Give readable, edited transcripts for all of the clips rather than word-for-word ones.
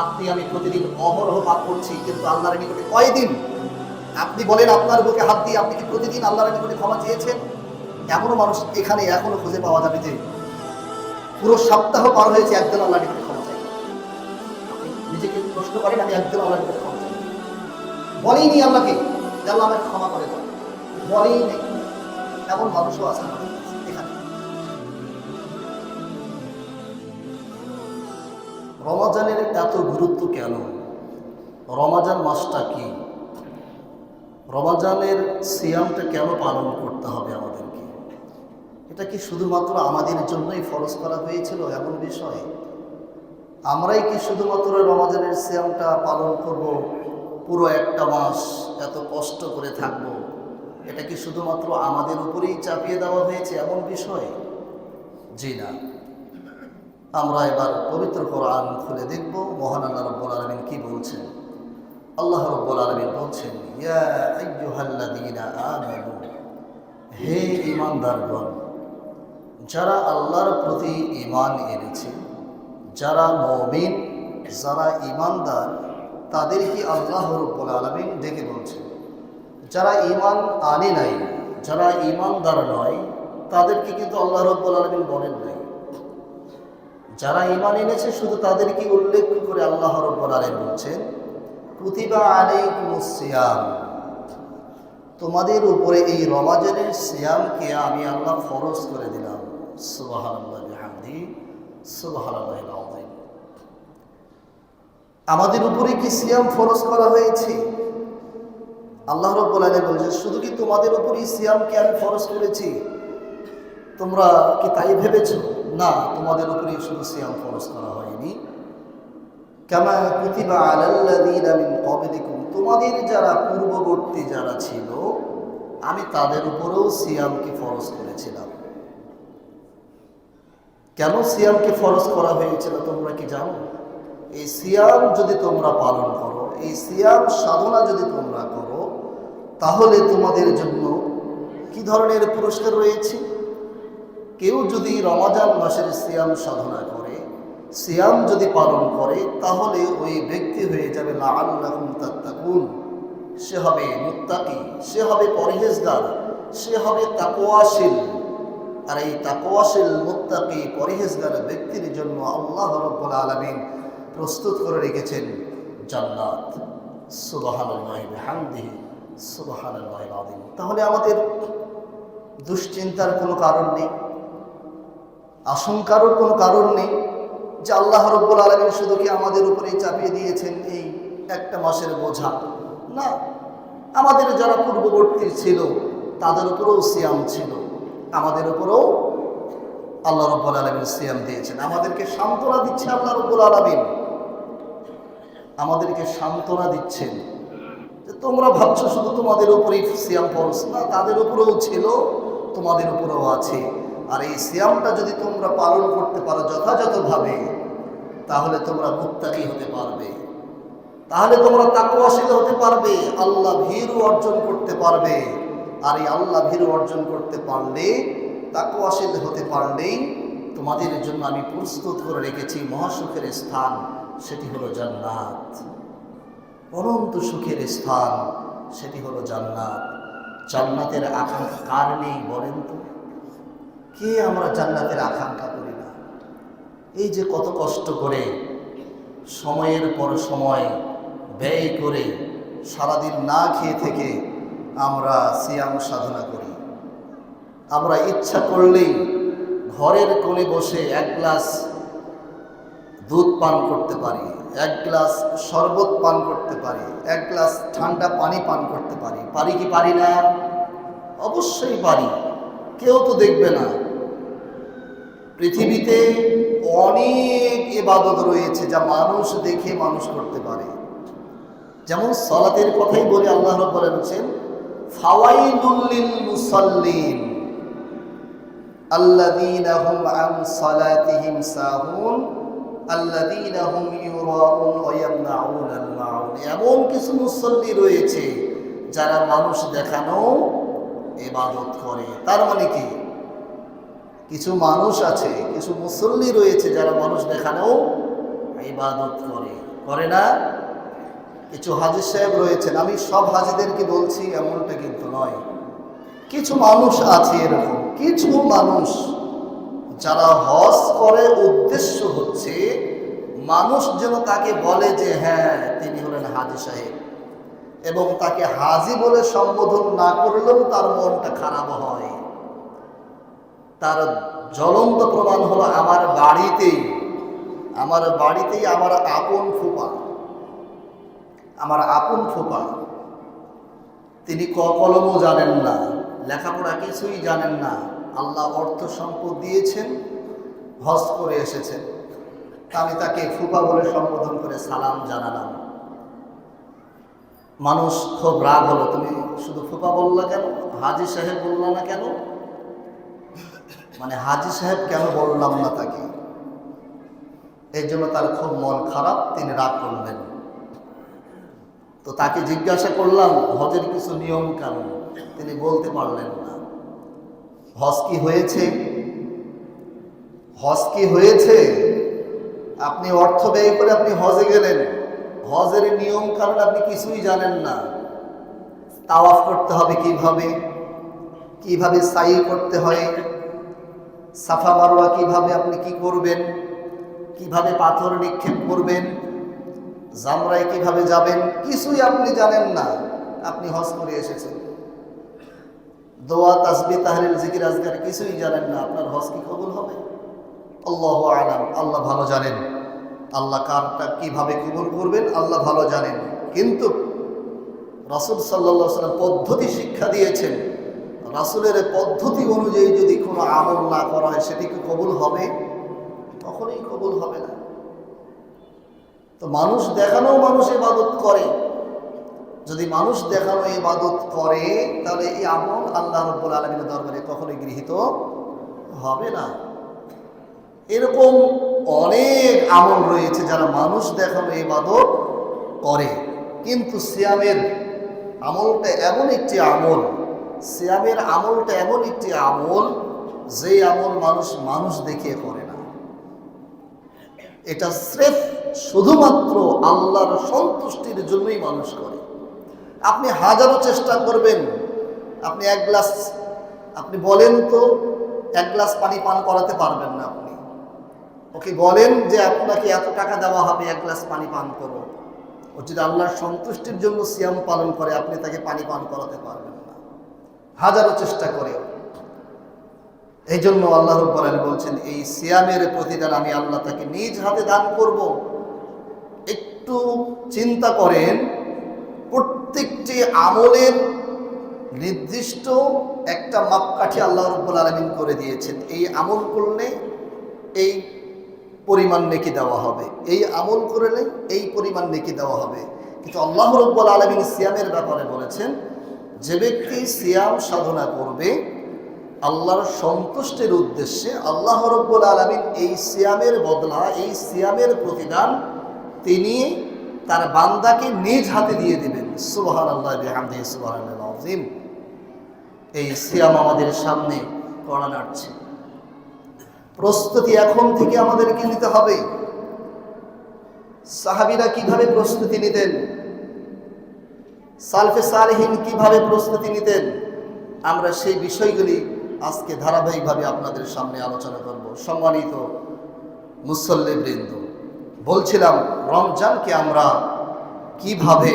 আপনি আমি প্রতিদিন অহরহ পাপ করছি, কিন্তু আল্লাহর নিকটে কয়দিন আপনি বলেন আপনার বুকে হাত দিয়ে আপনি কি প্রতিদিন আল্লাহর নিকটে ক্ষমা চেয়েছেন? এমনও মানুষ এখানে এখনো খুঁজে পাওয়া যাবে যে পুরো সপ্তাহ পার হয়েছে একদিন আল্লাহর নিকটে ক্ষমা চাই। আপনি নিজেকে প্রশ্ন করেন, আমি একদিন আল্লাহর নিকটে ক্ষমা চাই? বলেইনি আল্লাহকে যে আল্লাহ আমাকে ক্ষমা করে দাও, বলেই নেই। এমন মানুষও আছে আমাদের এখানে। রমাজানের এত গুরুত্ব কেন? রমাজান মাসটা কি? রমাজানের সিয়ামটা কেন পালন করতে হবে আমাদেরকে? এটা কি শুধুমাত্র আমাদের জন্যই ফরজ করা হয়েছিল এমন বিষয়? আমরাই কি শুধুমাত্র রমাজানের সিয়ামটা পালন করব, পুরো একটা মাস এত কষ্ট করে থাকব, এটা কি শুধুমাত্র আমাদের উপরেই চাপিয়ে দেওয়া হয়েছে এমন বিষয়? জি না। আমরা এবার পবিত্র কোরআন খুলে দেখব মহান আল্লাহ রাব্বুল আলামিন কি বলছেন। আল্লাহ রাব্বুল আলামিন বলছেন, ইয়া আইয়ুহাল্লাযীনা আমানু, হে ঈমানদারগণ, যারা আল্লাহর প্রতি ঈমান এনেছে, যারা মুমিন, যারা ঈমানদার, তাদেরকে আল্লাহ রাব্বুল আলামিন ডেকে বলছেন। যারা ঈমান আনে নাই, যারা ঈমানদার নয়, তাদেরকে কিন্তু আল্লাহ রাব্বুল আলামিন বলেন নাই। যারা ঈমান এনেছে শুধু তাদেরকে উল্লেখ করে আল্লাহ রাব্বুল আলামিন বলছেন, কুতিবা আলাইকুমুস সিয়াম, তোমাদের উপরে এই রমাজানের সিয়ামকে আমি আল্লাহ ফরজ করে দিলাম। সুবহানাল্লাহি ওয়া বিহামদিহি, সুবহানাল্লাহিল আযীম। আমাদের উপরে কি সিয়াম ফরজ করা হয়েছে? আল্লাহ রাব্বুল আলামিন বলেছেন, শুধু কি তোমাদের উপরই সিয়ামকে আমি ফরজ করেছি? তোমরা কি তাই ভেবেছো? না, তোমাদের উপরেই শুধু সিয়াম ফরজ করা হয়নি। কামা কুতিবা আলাল্লাযীনা মিন ক্বাবলিকুম, তোমাদের যারা পূর্ববর্তী যারা ছিল আমি তাদের উপরেও সিয়ামকে ফরজ করেছিলাম। কেন সিয়ামকে ফরজ করা হয়েছিল তোমরা কি জানো? এই সিয়াম যদি তোমরা পালন করো, এই সিয়াম সাধনা যদি তোমরা করো, তাহলে তোমাদের জন্য কি ধরনের পুরস্কার রয়েছে? কেউ যদি রমাজান মাসের সিয়াম সাধনা করে, সিয়াম যদি পালন করে, তাহলে ওই ব্যক্তি হয়ে যাবে লাআল্লাকুম তাত্তাকুন, সে হবে মুত্তাকি, সে হবে পরহেজগার, সে হবে তাকওয়াশীল। আর এই তাকওয়াশীল মুত্তাকি পরহেজগার ব্যক্তির জন্য আল্লাহ রাব্বুল আলামিন প্রস্তুত করে রেখেছেন জান্নাত। সুবহানাল্লাহি ওয়া বিহামদিহি, সুবহানাল্লাহিল আযীম। তাহলে আমাদের দুশ্চিন্তার কোনো কারণ নেই, আশঙ্কারও কোনো কারণ নেই যে আল্লাহ রাব্বুল আলামিন শুধু কি আমাদের উপরেই চাপিয়ে দিয়েছেন এই একটা মাসের বোঝা। না, আমাদের যারা পূর্ববর্তী ছিল তাদের উপরেও সিয়াম ছিল, আমাদের উপরেও আল্লাহ রাব্বুল আলামিন সিয়াম দিয়েছেন। আমাদেরকে সান্ত্বনা দিচ্ছে আল্লাহ রাব্বুল আলামিন, আমাদেরকে সান্ত্বনা দিচ্ছেন যে তোমরা ভাবছো শুধু তোমাদের উপরেই সিয়াম ফরজ, না, তাদের উপরেও ছিল, তোমাদের উপরেও আছে। আর এই সিয়ামটা যদি তোমরা পালন করতে পারো যথাযথভাবে, তাহলে তোমরা মুত্তাকি হতে পারবে, তাহলে তোমরা তাকওয়াশীল হতে পারবে, আল্লাহ ভীরু অর্জন করতে পারবে। আর এই আল্লাহ ভীরু অর্জন করতে পারলে, তাকওয়াশীল হতে পারলেই তোমাদের জন্য আমি প্রস্তুত করে রেখেছি মহাসুখের স্থান, সেটি হলো জান্নাত। অনন্ত সুখের স্থান, সেটি হলো জান্নাত। জান্নাতের আকাঙ্ক্ষা কার নেই বলেন তো? কে আমরা জান্নাতের আকাঙ্ক্ষা করি না? এই যে কত কষ্ট করে সময়ের পর সময় ব্যয় করে সারাদিন না খেয়ে থেকে আমরা সিয়াম সাধনা করি। আমরা ইচ্ছা করলেই ঘরের কোণে বসে এক গ্লাস দুধ পান করতে পারি, এক গ্লাস শরবত পান করতে পারি, এক গ্লাস ঠান্ডা পানি পান করতে পারি। পারি কি পারি না? অবশ্যই পারি, কেউ তো দেখবে না। পৃথিবীতে অনেক ইবাদত রয়েছে যা মানুষ দেখে মানুষ করতে পারে। যেমন সালাতের কথাই বলে আল্লাহ রাব্বুল আলামিন বলেছেন, ফাওয়াইলুল লিল মুসাল্লিন আল্লাযীনা হুম আন সালাতিহিম সাহুন আল্লাযীনা হুম ইউরাউন ওয়া ইয়ামনাউনাল মাউন। এমন কিছু মুসল্লি রয়েছে যারা মানুষ দেখানো ইবাদত করে। তার মানে কি? কিছু মানুষ আছে, কিছু মুসল্লি রয়েছে যারা মানুষ দেখানো ইবাদত করে। করে না? কিছু হাজী সাহেব রয়েছেন, আমি সব হাজীদেরকে বলছি এমনটা কিন্তু নয়, কিছু মানুষ আছে এরকম, কিছু মানুষ যারা হজ করে উদ্দেশ্য হচ্ছে মানুষ যেন তাকে বলে যে হ্যাঁ তিনি হলেন হাজী সাহেব, এবং তাকে হাজী বলে সম্বোধন না করলেও তার মনটা খারাপ হয়। তার জ্বলন্ত প্রমাণ হলো আমার বাড়িতেই আমার আপন ফুপা, তিনি কলমও জানেন না, লেখাপড়া কিছুই জানেন না, আল্লাহ অর্থ সম্পদ দিয়েছেন, হজ করে এসেছেন, আমি তাকে ফুপা বলে সম্বোধন করে সালাম জানালাম। মানুষ খুব রাগ হলো, তুমি শুধু ফুপা বললা কেন, হাজী সাহেব বললা না কেন? মানে হাজী সাহেব কেন বললাম না তাকে, এই জন্য তার খুব মন খারাপ, তিনি রাগ করলেন। তো তাকে জিজ্ঞাসা করলাম হজের কিছু নিয়ম কানুন, তিনি বলতে পারলেন না। হজ কি হয়েছে? আপনি অর্থ ব্যয় করে আপনি হজে গেলেন, হজের নিয়ম কানুন আপনি কিছুই জানেন না। তাওয়াফ করতে হবে কিভাবে সাই করতে হয়, সাফা মারওয়া কিভাবে আপনি কি করবেন, কিভাবে পাথর নিক্ষেপ করবেন, জামরায় কিভাবে যাবেন, কিছুই আপনি জানেন না। আপনি হজ করে এসেছেন, দোয়া তাসবিহ তাহলিল জিকির আজকার কিছুই জানেন না, আপনার হজ কি কবুল হবে? আল্লাহু আ'লাম, আল্লাহ ভালো জানেন। আল্লাহ কারটা কিভাবে কবুল করবেন আল্লাহ ভালো জানেন। কিন্তু রাসূল সাল্লাল্লাহু আলাইহি ওয়াসাল্লাম পদ্ধতি শিক্ষা দিয়েছেন, রাসূলের পদ্ধতি অনুযায়ী যদি কোনো আমল না করা হয় সেটি কি কবুল হবে? কখনোই কবুল হবে না। তো মানুষ দেখানো মানুষ ইবাদত করে, যদি মানুষ দেখানো ইবাদত করে তাহলে এই আমল আল্লাহ রাব্বুল আলামিনের দরবারে কখনোই গৃহীত হবে না। এরকম অনেক আমল রয়েছে যারা মানুষ দেখানো ইবাদত করে, কিন্তু সিয়ামের আমলটা এমন একটি আমল, যে আমল মানুষ দেখিয়ে করে না। এটা স্রেফ শুধুমাত্র আল্লাহর সন্তুষ্টির জন্যই মানুষ করে। আপনি হাজারো চেষ্টা করবেন, আপনি বলেন তো 1 গ্লাস পানি পান করাতে পারবেন না। আপনি ওকে বলেন যে আপনাকে এত টাকা দেওয়া হবে 1 গ্লাস পানি পান করো, ও যদি আল্লাহর সন্তুষ্টির জন্য সিয়াম পালন করে আপনি তাকে পানি পান করাতে পারবেন না, হাজারো চেষ্টা করে। এই জন্য আল্লাহ রাব্বুল আলামিন বলছেন এই সিয়ামের প্রতিদান আমি আল্লাহ তাকে নিজ হাতে দান করব। একটু চিন্তা করেন, প্রত্যেকটি আমলের নির্দিষ্ট একটা মাপকাঠি আল্লাহ রাব্বুল আলামিন করে দিয়েছেন। এই আমল করলে এই পরিমাণ নেকি দেওয়া হবে, এই আমল করলে এই পরিমাণ নেকি দেওয়া হবে। কিন্তু আল্লাহ রাব্বুল আলামিন সিয়ামের ব্যাপারে বলেছেন, যে ব্যক্তি সিয়াম সাধনা করবে আল্লাহর সন্তুষ্টির উদ্দেশ্যে, আল্লাহ রাব্বুল আলামিন এই সিয়ামের বদলা, এই সিয়ামের প্রতিদান তিনি তার বান্দাকে নিজ হাতে দিয়ে দিবেন। সুবহানাল্লাহি ওয়া বিহামদিহি, সুবহানাল্লাহিল আযীম। এই সিয়াম আমাদের সামনে কড়া নাড়ছে, প্রস্তুতি এখন থেকে আমাদেরকে নিতে হবে। সাহাবীরা কিভাবে প্রস্তুতি নিতেন, সালফে সালেহিন কিভাবে প্রস্তুতি নিতেন, আমরা সেই বিষয়গুলি আজকে ধারাবাহিকভাবে আপনাদের সামনে আলোচনা করব। সম্মানিত মুসল্লিবৃন্দ, বলছিলাম রমজানকে আমরা কিভাবে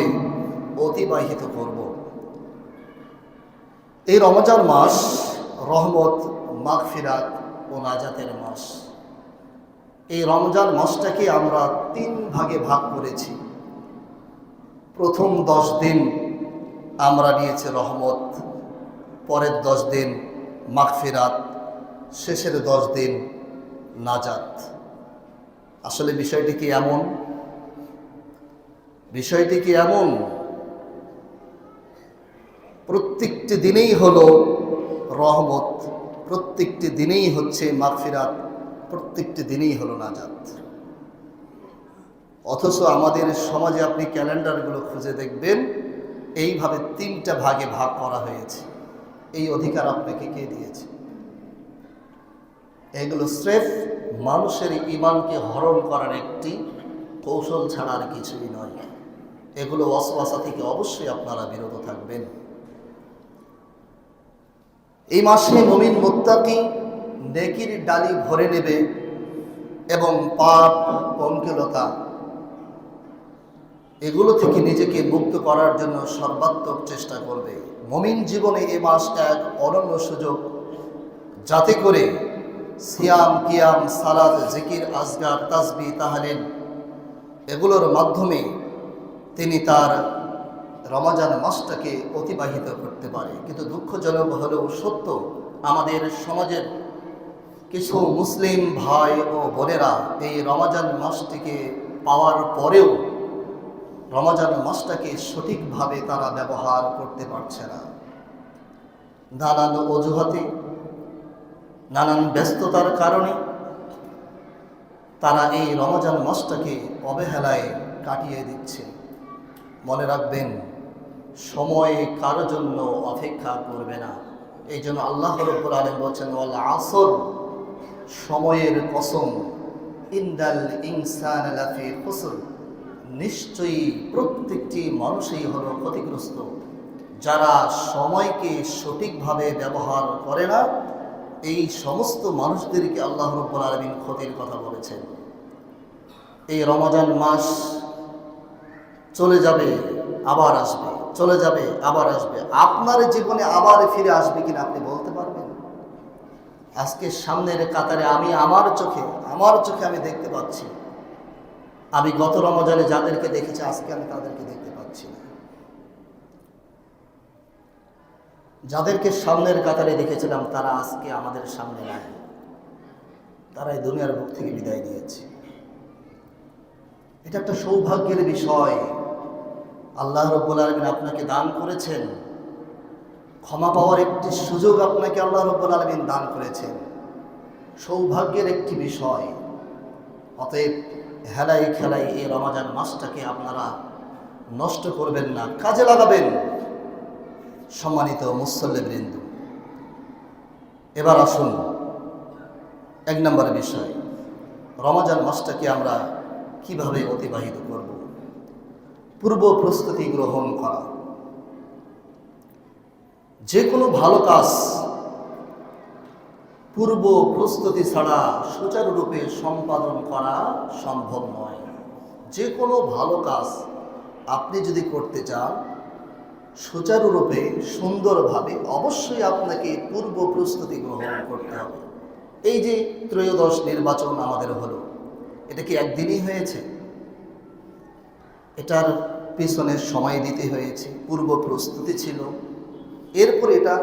অতিবাহিত করব। এই রমজান মাস রহমত, মাগফিরাত ও নাজাতের মাস। এই রমজান মাসটাকে আমরা 3 ভাগে ভাগ করেছি। প্রথম 10 দিন আমরা নিয়েছি রহমত, পরের 10 দিন মাগফিরাত, শেষের 10 দিন নাজাত। আসলে বিষয়টি কি এমন? প্রত্যেকটি দিনেই হলো রহমত, প্রত্যেকটি দিনেই হচ্ছে মাগফিরাত, প্রত্যেকটি দিনেই হলো নাজাত। অথচ আমাদের সমাজে আপনি ক্যালেন্ডারগুলো খুঁজে দেখবেন এইভাবে 3টা ভাগে ভাগ করা হয়েছে। এই অধিকার আপনাকে কে দিয়েছে? এগুলো স্রেফ মানুষের ঈমানকে হরণ করার একটি কৌশল ছাড়া আর কিছুই নয়। এগুলো ওয়াসওয়াসা থেকে অবশ্যই আপনারা বিরত থাকবেন। এই মাসে মুমিন মুত্তাকি নেকির ডালি ভরে নেবে এবং পাপ পঙ্কিলতা এগুলো থেকে নিজেকে মুক্ত করার জন্য সর্বাত্মক চেষ্টা করবে। মুমিন জীবনে এই মাস এক অনন্য সুযোগ, যাতে করে সিয়াম, কিয়াম, সালাত, জিকির, আজগার, তাসবিহ, তাহলিল এগুলোর মাধ্যমে তিনি তার রমজান মাসটাকে অতিবাহিত করতে পারে। কিন্তু দুঃখজনক হলেও সত্য, আমাদের সমাজের কিছু মুসলিম ভাই ও বোনেরা এই রমজান মাসটিকে পাওয়ার পরেও রমজান মাসটাকে সঠিকভাবে তারা ব্যবহার করতে পারছে না। নানান অজুহাতে, নানান ব্যস্ততার কারণে তারা এই রমজান মাসটাকে অবহেলায় কাটিয়ে দিচ্ছে। মনে রাখবেন, সময় কারো জন্য অপেক্ষা করবে না। এই জন্য আল্লাহ রাব্বুল আলামিন বলছেন, ওয়াল আসর, সময়ের কসম, ইন্নাল ইনসানা লাফি খুসর, নিশ্চয়ই প্রত্যেকটি মানুষই হলো ক্ষতিগ্রস্ত। যারা সময়কে সঠিকভাবে ব্যবহার করে না, এই সমস্ত মানুষদেরকে আল্লাহ রাব্বুল আলামিন ক্ষতির কথা বলেছেন। এই রমজান মাস চলে যাবে আবার আসবে, চলে যাবে আবার আসবে। আপনার জীবনে আবার ফিরে আসবে কিনা আপনি বলতে পারবেন? আজকে সামনের কাতারে আমি আমার চোখে আমি দেখতে পাচ্ছি, আমি গত রমজানে যাদেরকে দেখেছি আজকে আমি তাদেরকে দেখতে পাচ্ছি না। যাদেরকে সামনের কাতারে দেখেছিলাম তারা আজকে আমাদের সামনে নাই, তারা এই দুনিয়ার বুক থেকে বিদায় নিয়েছে। এটা একটা সৌভাগ্যের বিষয়। আল্লাহ রাব্বুল আলামিন আপনাকে দান করেছেন, ক্ষমা পাওয়ার একটি সুযোগ আপনাকে আল্লাহ রাব্বুল আলামিন দান করেছেন, সৌভাগ্যের একটি বিষয়। অতএব হেলাই খেলাই এই রমজান মাসটাকে আপনারা নষ্ট করবেন না, কাজে লাগাবেন। সম্মানিত মুসল্লিবৃন্দ, এবার আসুন এক নম্বর বিষয়, রমজান মাসটাকে আমরা কিভাবে অতিবাহিত করব। পূর্ব প্রস্তুতি গ্রহণ করা। যে কোনো ভালো কাজ পূর্ব প্রস্তুতি ছাড়া সুচারুরূপে সম্পাদন করা সম্ভব নয়। যে কোনো ভালো কাজ আপনি যদি করতে চান সুচারুরূপে, সুন্দরভাবে, অবশ্যই আপনাকে পূর্ব প্রস্তুতি গ্রহণ করতে হবে। এই যে ত্রয়োদশ নির্বাচন আমাদের হলো, এটা কি একদিনই হয়েছে? এটার পিছনে সময় দিতে হয়েছে, পূর্ব প্রস্তুতি ছিল, এরপর এটা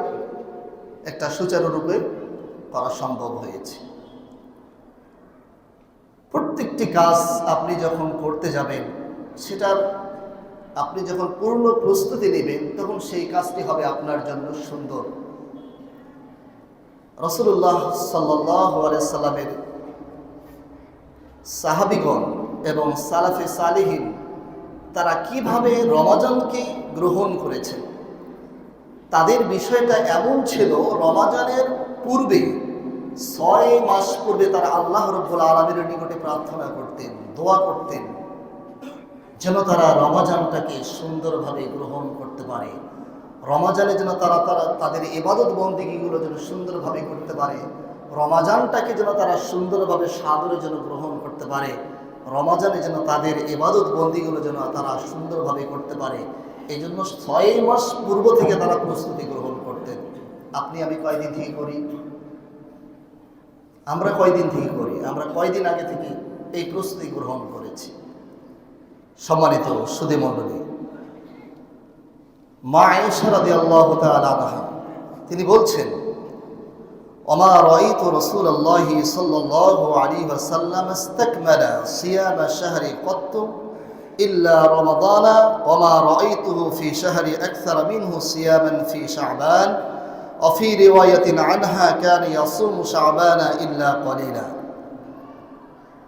একটা সুচারুরূপে করা সম্ভব হয়েছে। প্রত্যেকটি কাজ আপনি যখন করতে যাবেন, সেটার আপনি যখন পূর্ণ প্রস্তুতি নেবেন, তখন সেই কাজটি হবে আপনার জন্য সুন্দর। রাসূলুল্লাহ সাল্লাল্লাহু আলাইহি সাল্লামের সাহাবীগণ এবং সালাফে সালিহিন তারা কিভাবে রমজানকে গ্রহণ করেছেন, তাদের বিষয়টা এমন ছিল, রমজানের পূর্বে 6 মাস পূর্বে তারা আল্লাহ রাব্বুল আলামিনের নিকটে প্রার্থনা করতেন, দোয়া করতেন, যেন তারা রমজানটাকে সুন্দরভাবে গ্রহণ করতে পারে। রমজানে যেন তারা তাদের ইবাদত বন্দেগীগুলো যেন সুন্দরভাবে করতে পারে, রমজানটাকে যেন তারা সুন্দরভাবে সাদরে যেন গ্রহণ করতে পারে, রমজানে যেন তাদের ইবাদত বন্দেগীগুলো যেন তারা সুন্দরভাবে করতে পারে। এই জন্য 6 মাস পূর্ব থেকে তারা প্রস্তুতি গ্রহণ করতেন। আপনি আমি কয়দিন থেকে করি? আমরা কয়দিন থেকে করি? আমরা কয়দিন আগে থেকে এই প্রস্তুতি গ্রহণ করেছি? সম্মানিত সুধী মণ্ডলী, মা আয়েশা রাদিয়াল্লাহু তাআলা আনহা তিনি বলছেন, ওমা রাআইতু রাসূলুল্লাহি সাল্লাল্লাহু আলাইহি ওয়াসাল্লাম ইসতাকমালা সিয়ামা শাহরি কত ইল্লা রমাদানা ওমা রাআইতুহু ফি শাহরি আকসার মিনহু সিয়ামান ফি শাবান ওয়া ফি রিওয়ায়াতিন আনহা কানা ইয়াসুমু শাবানা ইল্লা কলিলা।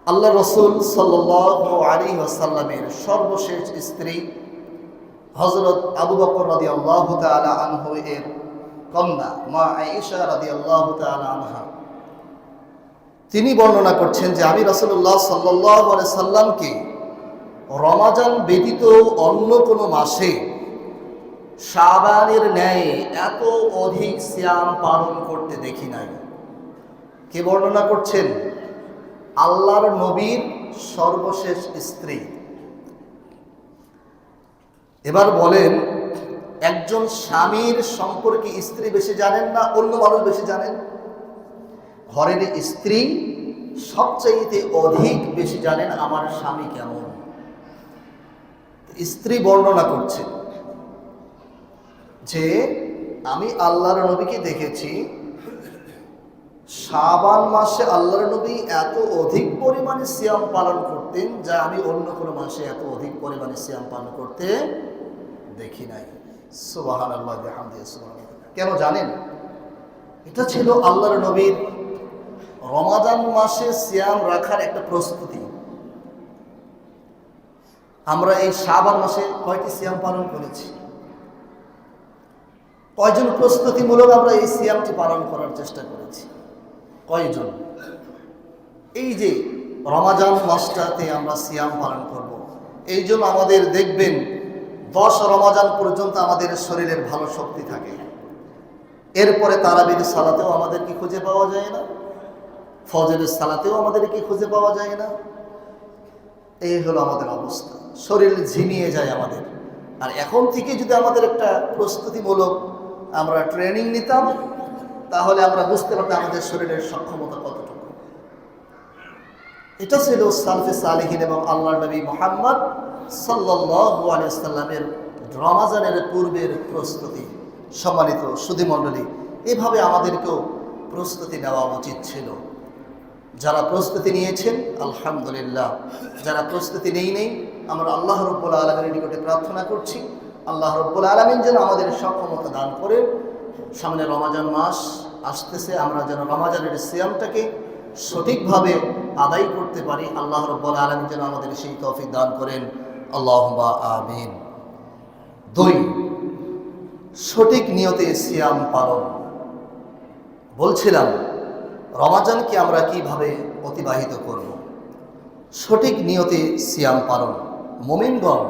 আল্লাহ রাসূল সাল্লাল্লাহু আলাইহি ওয়াসাল্লামের সর্বশেষ স্ত্রী হযরত আবু বকর রাদিয়াল্লাহু তাআলা আনহু এর কন্যা মা আয়েশা রাদিয়াল্লাহু তাআলা আনহা তিনি বর্ণনা করছেন যে আমি রাসূলুল্লাহ সাল্লাল্লাহু আলাইহি সাল্লামকে রমাজান ব্যতীত অন্য কোনো মাসে শাবানের ন্যায় এত অধিক সিয়াম পালন করতে দেখি নাই। কে বর্ণনা করছেন? আল্লাহর নবীর সর্বশেষ স্ত্রী। এবার বলেন, একজন স্বামীর সম্পর্কে স্ত্রী বেশি জানেন না অন্য মানুষ বেশি জানেন? ঘরের স্ত্রী সবচাইতে অধিক বেশি জানেন আমার স্বামী কেমন। স্ত্রী বর্ণনা করছে যে আমি আল্লাহর নবীকে দেখেছি শাবান মাসে আল্লাহর নবী এত অধিক পরিমাণে সিয়াম পালন করতেন যা আমি অন্য কোনো মাসে এত অধিক পরিমাণে সিয়াম পালন করতে দেখি নাই। সুবহানাল্লাহ ওয়া বিহামদিহি সুবহানাল্লাহ। কেন জানেন? এটা ছিল আল্লাহর নবীর রমাদান মাসে সিয়াম রাখার একটা প্রস্তুতি। আমরা এই শাবান মাসে কয়টি সিয়াম পালন করেছি? কয়জন প্রস্তুতিমূলক আমরা এই সিয়ামটি পালন করার চেষ্টা করেছি? কয়জন? এই যে রমাজান মাসটাতে আমরা সিয়াম পালন করব, এই জন্য আমাদের দেখবেন 10 রমাজান পর্যন্ত আমাদের শরীরের ভালো শক্তি থাকে। এরপরে তারাবির সালাতেও আমাদেরকে খুঁজে পাওয়া যায় না, ফজরের সালাতেও আমাদেরকে খুঁজে পাওয়া যায় না। এই হলো আমাদের অবস্থা, শরীর ঝিমিয়ে যায় আমাদের। আর এখন থেকে যদি আমাদের একটা প্রস্তুতিমূলক আমরা ট্রেনিং নিতাম তাহলে আমরা বুঝতে পারতাম আমাদের শরীরের সক্ষমতা কতটুকু। এটা ছিল সালফে সালেহিন এবং আল্লাহর নবী মুহাম্মদ সাল্লাল্লাহু আলাইহি ওয়াসাল্লামের রমাজানের পূর্বের প্রস্তুতি। সম্মানিত সুধী মণ্ডলী, এভাবে আমাদেরকেও প্রস্তুতি নেওয়া উচিত ছিল। যারা প্রস্তুতি নিয়েছেন আলহামদুলিল্লাহ, যারা প্রস্তুতি নেই আমরা আল্লাহ রাব্বুল আলামিনের নিকটে প্রার্থনা করছি আল্লাহ রাব্বুল আলামিন যেন আমাদের সক্ষমতা দান করে সামনে রমাজান মাস আসতেছে, আমরা যেন রমাজানের সিয়ামটাকে সঠিকভাবে আদায় করতে পারি। আল্লাহ রাব্বুল আলামিন যেন আমাদের সেই তৌফিক দান করেন, আল্লাহুম্মা আমিন। 2, সঠিক নিয়তে সিয়াম পালন। বলছিলাম রমাজানকে আমরা কিভাবে অতিবাহিত করব। সঠিক নিয়তে সিয়াম পালন। মুমিনগণ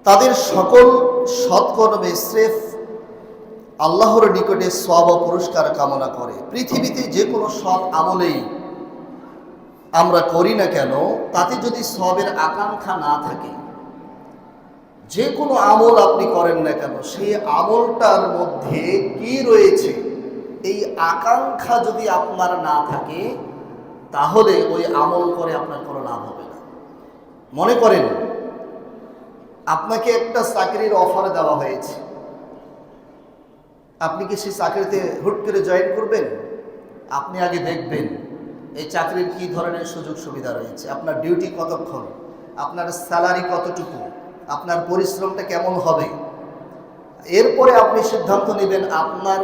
তাদের সকল সৎকর্মে স্রেফ আল্লাহর নিকটে সওয়াব ও পুরস্কার কামনা করে। পৃথিবীতে যে কোনো সৎ আমলেই আমরা করি না কেন, তাতে যদি সওয়াবের আকাঙ্ক্ষা না থাকে, যে কোনো আমল আপনি করেন না কেন সেই আমলটার মধ্যে কি রয়েছে এই আকাঙ্ক্ষা যদি আপনার না থাকে তাহলে ওই আমল করে আপনার কোনো লাভ হবে না। মনে করেন আপনাকে একটা চাকরির অফার দেওয়া হয়েছে, আপনি কি সেই চাকরিতে হুট করে জয়েন করবেন? আপনি আগে দেখবেন এই চাকরির কি ধরনের সুযোগ সুবিধা রয়েছে, আপনার ডিউটি কতক্ষণ, আপনার স্যালারি কতটুকু, আপনার পরিশ্রমটা কেমন হবে। এরপরে আপনি সিদ্ধান্ত নেবেন আপনার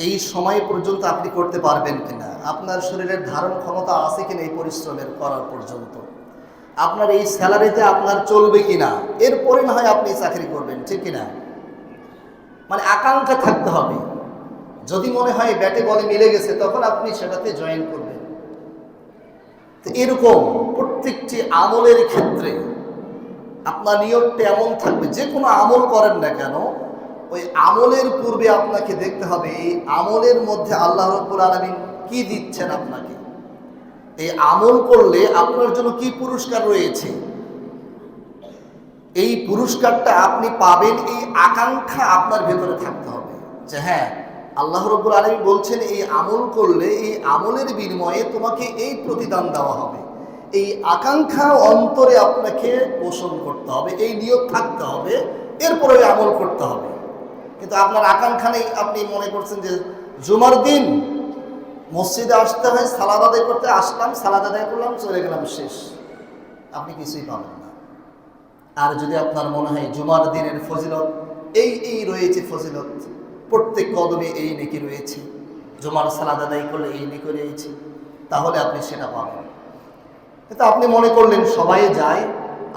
এই সময় পর্যন্ত আপনি করতে পারবেন কিনা, আপনার শরীরের ধারণ ক্ষমতা আছে কিনা এই পরিশ্রমের করার পর্যন্ত, আপনার এই স্যালারিতে আপনার চলবে কিনা, এরপরে না হয় আপনি চাকরি করবেন, ঠিক কিনা? মানে আকাঙ্ক্ষা থাকতে হবে। যদি মনে হয় ব্যাটে বলে মিলে গেছে তখন আপনি সেটাতে জয়েন করবেন। তো এরকম প্রত্যেকটি আমলের ক্ষেত্রে আপনার নিয়তটা এমন থাকবে, যে কোনো আমল করেন না কেন ওই আমলের পূর্বে আপনাকে দেখতে হবে এই আমলের মধ্যে আল্লাহ রাব্বুল আলামিন কি দিচ্ছেন আপনাকে, এই আমল করলে আপনার জন্য কি পুরস্কার রয়েছে, এই পুরস্কারটা আপনি পাবেন এই আকাঙ্ক্ষা আপনার ভেতরে থাকতে হবে। যে হ্যাঁ আল্লাহ রাব্বুল আলামিন বলছেন এই আমল করলে এই আমলের বিনিময়ে তোমাকে এই প্রতিদান দেওয়া হবে, এই আকাঙ্ক্ষা অন্তরে আপনাকে পোষণ করতে হবে, এই নিয়ত থাকতে হবে, এরপরে ওই আমল করতে হবে। কিন্তু আপনার আকাঙ্ক্ষা নেই, আপনি মনে করছেন যে জুমার দিন মসজিদে আসতে হয়, সালাত আদায় করতে আসলাম, সালাত আদায় করলাম, চলে গেলাম, শেষ, আপনি কিছুই পাবেন না। আর যদি আপনার মনে হয় জুমার দিনের ফজিলত এই রয়েছে, ফজিলত প্রত্যেক কদমে এই নেকি রয়েছে, জুমার সালাত আদায় করলে এই নেকি রয়েছে, তাহলে আপনি সেটা পাবেন। কিন্তু আপনি মনে করলেন সবাই যায়,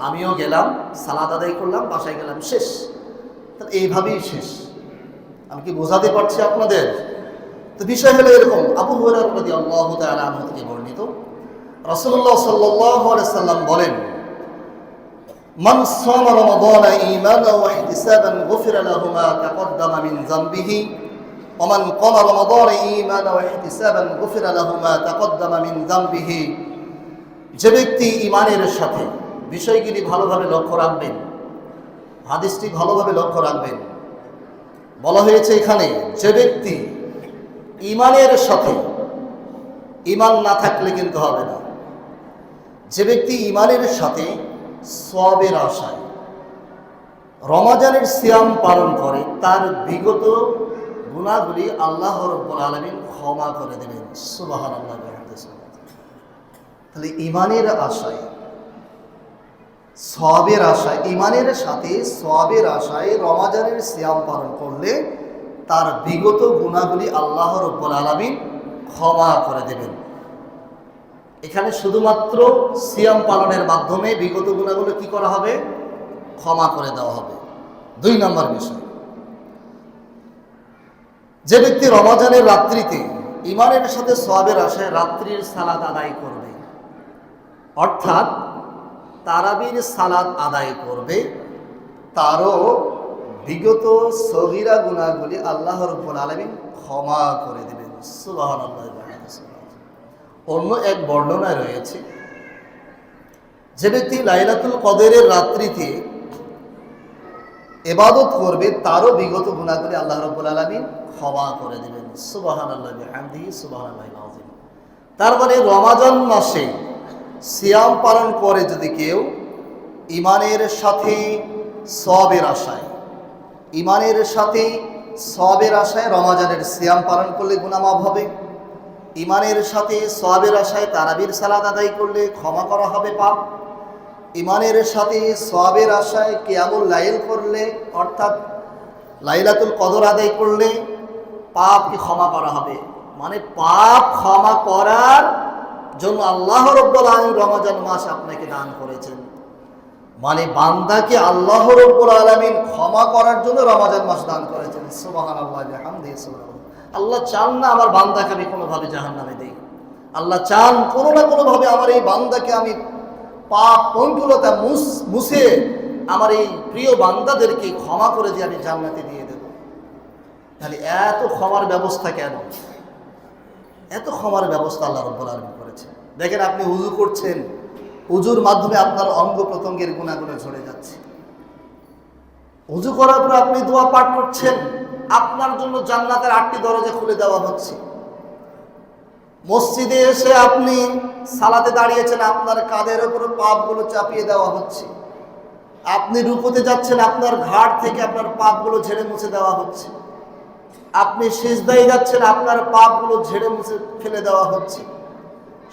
আমিও গেলাম, সালাত আদায় করলাম, বাসায় গেলাম, শেষ, তাহলে এইভাবেই শেষ। আমি কি বোঝাতে পারছি আপনাদের? তো বিষয় হলো এরকম। আবু হুরায়রা রাদিয়াল্লাহু তাআলা আনহু থেকে বর্ণিত, রাসূলুল্লাহ সাল্লাল্লাহু আলাইহি সাল্লাম বলেন, মান সামা রমাদানা ঈমানান ওয়া ইহতিসাবান গুফিরা লাহু মা তাকদ্দামা মিন যামবিহি ওয়া মান ক্বামা রমাদানা ঈমানান ওয়া ইহতিসাবান গুফিরা লাহু মা তাকদ্দামা মিন যামবিহি। যে ব্যক্তি ঈমানের সাথে, বিষয়গুলি ভালোভাবে লক্ষ্য রাখবেন, হাদিসটি ভালোভাবে লক্ষ্য রাখবেন। বলা হয়েছে এখানে যে ব্যক্তি ঈমানের সাথে, ঈমান না থাকলে কিন্তু হবে না, যে ব্যক্তি ঈমানের সাথে সওয়াবের আশায় রমাজানের সিয়াম পালন করে, তার বিগত গুনাহগুলি আল্লাহ রাব্বুল আলামিন ক্ষমা করে দেবেন। সুবহানাল্লাহ। তাহলে ঈমানের আশায়, সওয়াবের আশায়, ঈমানের সাথে সওয়াবের আশায় রমাজানের সিয়াম পালন করলে তার বিগত গুনাহগুলি আল্লাহ রাব্বুল আলামিন ক্ষমা করে দেবেন। এখানে শুধুমাত্র সিয়াম পালনের মাধ্যমে বিগত গুনাহগুলো কি করা হবে? ক্ষমা করে দেওয়া হবে। 2 নম্বর বিষয়, যে ব্যক্তি রমাজানের রাত্রিতে ঈমানের সাথে সওয়াবের আশায় রাত্রির সালাত আদায় করবে, অর্থাৎ তারাবির সালাত আদায় করবে, তারও বিগত সগীরা গুনাহগুলি আল্লাহ রাব্বুল আলামিন ক্ষমা করে দেবেন। সুবহানাল্লাহ। অন্য এক বর্ণনায় রয়েছে, যে ব্যক্তি লাইলাতুল কদরের রাত্রিতে ইবাদত করবে, তারও বিগত গুনাহগুলি আল্লাহ রাব্বুল আলামিন ক্ষমা করে দেবেন। সুবহানাল্লাহ বিহামদিহি সুবহানাল্লাহিল আযীম। তার মানে রমাজান মাসে সিয়াম পালন করে যদি কেউ ঈমানের সাথে সওয়াবের আশায়, ঈমানের সাথে সওয়াবের আশায় রমাজানের সিয়াম পালন করলে গুনাহ মাফ হবে, ঈমানের সাথে সওয়াবের আশায় তারাবির সালাত আদায় করলে ক্ষমা করা হবে পাপ, ঈমানের সাথে সওয়াবের আশায় কিয়ামুল লাইল করলে, অর্থাৎ লাইলাতুল কদর আদায় করলে পাপকে ক্ষমা করা হবে। মানে পাপ ক্ষমা করার জন্য আল্লাহ রাব্বুল আলামিন রমজান মাস আপনাকে দান করেছেন। মানে বান্দাকে আল্লাহ রাব্বুল আলামিন ক্ষমা করার জন্য রমজান মাস দান করেছেন। সুবহানাল্লাহ বিহামদিহি সুবহানাল্লাহ। আল্লাহ চান না আমার বান্দাকে আমি কোনোভাবে জাহান্নামে দেই। আল্লাহ চান কোনো না কোনোভাবে আমার এই বান্দাকে আমি পাপ পঙ্কিলতা মুছে আমার এই প্রিয় বান্দাদেরকে ক্ষমা করে দিয়ে আমি জান্নাতে দিয়ে দেব। তাহলে এত ক্ষমার ব্যবস্থা কেন? এত ক্ষমার ব্যবস্থা আল্লাহ রাব্বুল আলামিন করেছেন। দেখেন, আপনি উযু করছেন, উযুর মাধ্যমে আপনার অঙ্গ প্রত্যঙ্গের গুনাহগুলো ঝরে যাচ্ছে। উযু করার পর আপনি দোয়া পাঠ করছেন, আপনার জন্য জান্নাতের 8টি দরজা খুলে দেওয়া হচ্ছে। মসজিদে এসে আপনি সালাতে দাঁড়িয়েছেন, আপনার কাঁধের উপরে পাপগুলো চাপিয়ে দেওয়া হচ্ছে। আপনি রুকুতে যাচ্ছেন, আপনার ঘাড় থেকে আপনার পাপগুলো ঝেড়ে মুছে দেওয়া হচ্ছে। আপনি সিজদায় যাচ্ছেন, আপনার পাপগুলো ঝেড়ে মুছে ফেলে দেওয়া হচ্ছে।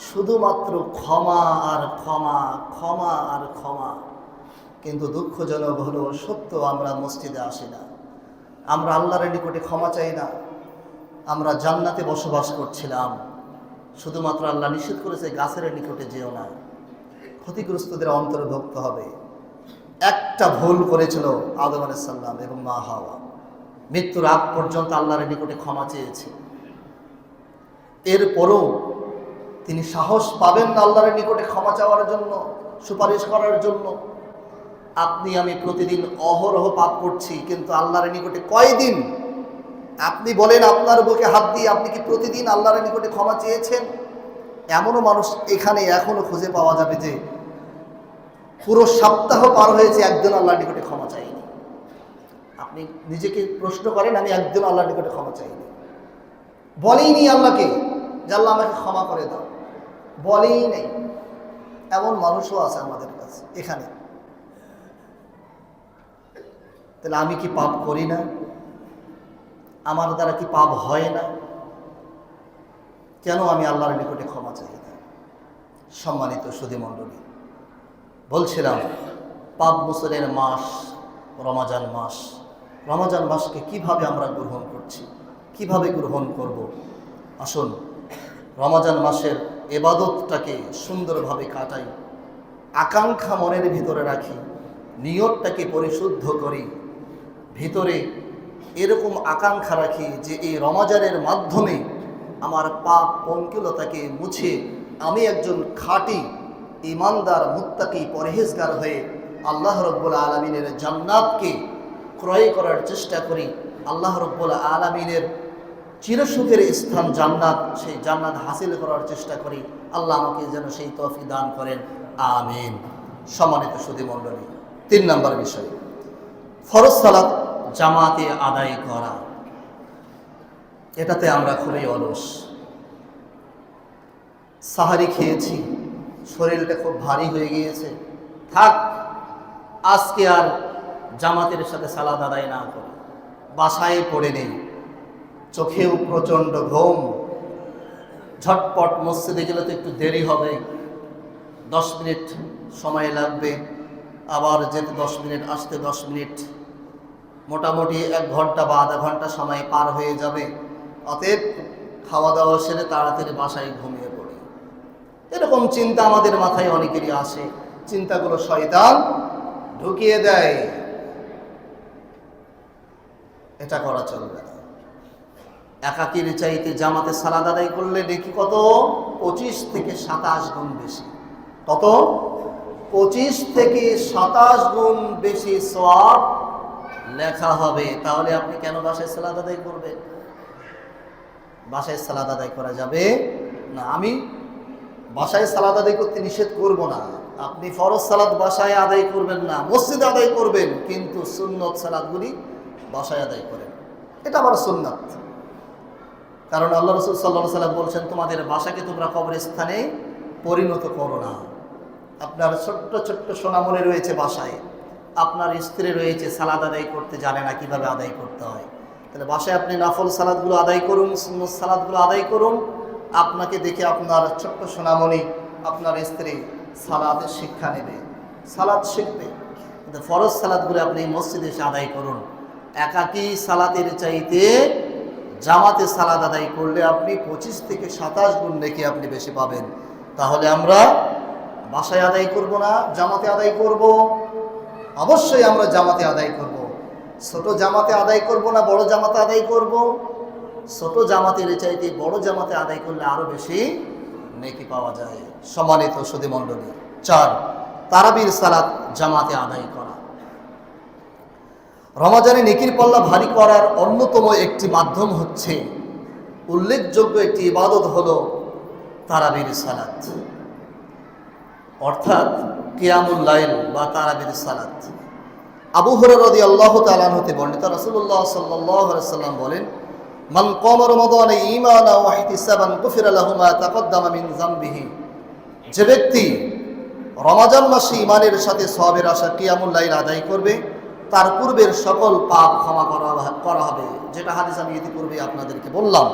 শুধুমাত্র ক্ষমা আর ক্ষমা, ক্ষমা আর ক্ষমা। কিন্তু দুঃখজনক হলো সত্য, আমরা মসজিদে আসি না, আমরা আল্লাহর নিকটে ক্ষমা চাই না। আমরা জান্নাতে বসবাস করছিলাম, শুধুমাত্র আল্লাহ নিষেধ করেছে গাছের নিকটে যেও না, ক্ষতিগ্রস্তদের অন্তর্ভুক্ত হবে। একটা ভুল করেছিল আদম আলাইহিস সালাম এবং মা হাওয়া, মৃত্যুর আগ পর্যন্ত আল্লাহর নিকটে ক্ষমা চেয়েছে। এরপরও তিনি সাহস পাবেন না আল্লাহর নিকটে ক্ষমা চাওয়ার জন্য, সুপারিশ করার জন্য। আপনি আমি প্রতিদিন অহরহ পাপ করছি, কিন্তু আল্লাহর নিকটে কয়দিন আপনি বলেন আপনার বুকে হাত দিয়ে আপনি কি প্রতিদিন আল্লাহর নিকটে ক্ষমা চেয়েছেন? এমনও মানুষ এখানে এখনো খুঁজে পাওয়া যাবে যে পুরো সপ্তাহ পার হয়েছে, একদিন আল্লাহর নিকটে ক্ষমা চাইনি। আপনি নিজেকে প্রশ্ন করেন, আমি একদিন আল্লাহর নিকটে ক্ষমা চাইনি, বলেইনি আল্লাহকে যে আল্লাহ আমাকে ক্ষমা করে দাও, বলেই নেই। এমন মানুষও আছে আমাদের কাছে এখানে। তাহলে আমি কি পাপ করি না? আমার দ্বারা কি পাপ হয় না? কেন আমি আল্লাহর নিকটে ক্ষমা চাই না? সম্মানিত সুধীমণ্ডলী, বলছিলাম পাপ মোচনের মাস রমাজান মাস। রমাজান মাসকে কিভাবে আমরা গ্রহণ করছি, কিভাবে গ্রহণ করব? আসুন রমাজান মাসের ইবাদতটাকে সুন্দরভাবে কাটাই, আকাঙ্ক্ষা মনের ভিতরে রাখি, নিয়তটাকে পরিশুদ্ধ করি, ভিতরে এরকম আকাঙ্ক্ষা রাখি যে এই রমাজানের মাধ্যমে আমার পাপ পঙ্কিলতাকে মুছে আমি একজন খাঁটি ইমানদার মুত্তাকি পরহেজগার হয়ে আল্লাহ রাব্বুল আলামিনের জান্নাতকে ক্রয় করার চেষ্টা করি, আল্লাহ রাব্বুল আলামিনের চিরসুখের স্থান জান্নাত, সেই জান্নাত হাসিল করার চেষ্টা করি। আল্লাহ আমাকে যেন সেই তৌফিক দান করেন, আমিন। সম্মানিত সুধী মণ্ডলী, 3 নম্বর বিষয়, ফরজ সালাত জামাতে আদায় করা। এটাতে আমরা খুবই অলস। সাহারি খেয়েছি, শরীরটা খুব ভারী হয়ে গিয়েছে, থাক আজকে আর জামাতের সাথে সালাত আদায় না করে বাসায় পড়ে নেই। চোখেও প্রচণ্ড ঘুম, ঝটপট মসজিদে গেলে তো একটু দেরি হবে, 10 মিনিট সময় লাগবে, আবার যেতে 10 মিনিট, আসতে 10 মিনিট, মোটামুটি 1 ঘন্টা বা আধা ঘন্টা সময় পার হয়ে যাবে। অতএব খাওয়া দাওয়া সেরে তাড়াতাড়ি বাসায় ঘুমিয়ে পড়ি। এরকম চিন্তা আমাদের মাথায় অনেকেরই আসে। চিন্তাগুলো শয়তান ঢুকিয়ে দেয়। এটা করা চলবে না। একাকীর চাইতে জামাতে সালাত আদায় করলে নেকি কত? 25 থেকে 27 গুণ বেশি। কত? 25 থেকে 27 গুণ বেশি সওয়াব লেখা হবে। তাহলে আপনি কেন বাসায় সালাত আদায় করবেন? বাসায় সালাত আদায় করা যাবে না। আমি বাসায় সালাত আদায় করতে নিষেধ করব না। আপনি ফরজ সালাত বাসায় আদায় করবেন না, মসজিদে আদায় করবেন, কিন্তু সুন্নত সালাতগুলি বাসায় আদায় করেন। এটা আবার সুন্নাত। কারণ আল্লাহ রাসূল সাল্লাল্লাহু আলাইহি ওয়াসাল্লাম বলছেন, তোমাদের বাসাকে তোমরা কবরস্থানে পরিণত করো না। আপনার ছোট্ট ছোট্ট সোনামণি রয়েছে বাসায়, আপনার স্ত্রী রয়েছে, সালাত আদায় করতে জানে না কিভাবে আদায় করতে হয়। তাহলে বাসায় আপনি নফল সালাতগুলো আদায় করুন, সুন্নত সালাতগুলো আদায় করুন। আপনাকে দেখে আপনার ছোট্ট সোনামণি, আপনার স্ত্রী সালাতের শিক্ষা নেবে, সালাত শিখবে। কিন্তু ফরজ সালাতগুলো আপনি মসজিদে এসে আদায় করুন। একাকী সালাতের চাইতে জামাতে সালাত আদায় করলে আপনি 25 থেকে 27 গুণ নেকি আপনি বেশি পাবেন। তাহলে আমরা বাসায় আদায় করব না, জামাতে আদায় করব? অবশ্যই আমরা জামাতে আদায় করব। ছোট জামাতে আদায় করব না বড় জামাতে আদায় করব? ছোট জামাতের চাইতে বড় জামাতে আদায় করলে আরো বেশি নেকি পাওয়া যায়। সম্মানিত সুধী মণ্ডলী, 4, তারাবির সালাত জামাতে আদায় করা। রমজানে নেকির পাল্লা ভারী করার অন্যতম একটি মাধ্যম হচ্ছে, উল্লেখযোগ্য একটি ইবাদত হলো তারাবির সালাত, অর্থাৎ কিয়ামুল লাইল বা তারাবির সালাত। আবু হুরায়রা রাদিয়াল্লাহু তাআলা আনহু হতে বর্ণিত, রাসূলুল্লাহ সাল্লাল্লাহু আলাইহি ওয়াসাল্লাম বলেন, মান কামা রমাদানা ঈমানান ওয়া ইহতিসাবান গুফিরা লাহু মা তাকদ্দামা মিন যামবিহি। যে ব্যক্তি রমজান মাসে ঈমানের সাথে সওয়াবের আশা কিয়ামুল লাইল আদায় করবে, তার পূর্বের সকল পাপ ক্ষমা করা হবে। যেটা হাদিস আমি ইতিপূর্বে আপনাদেরকে বললাম।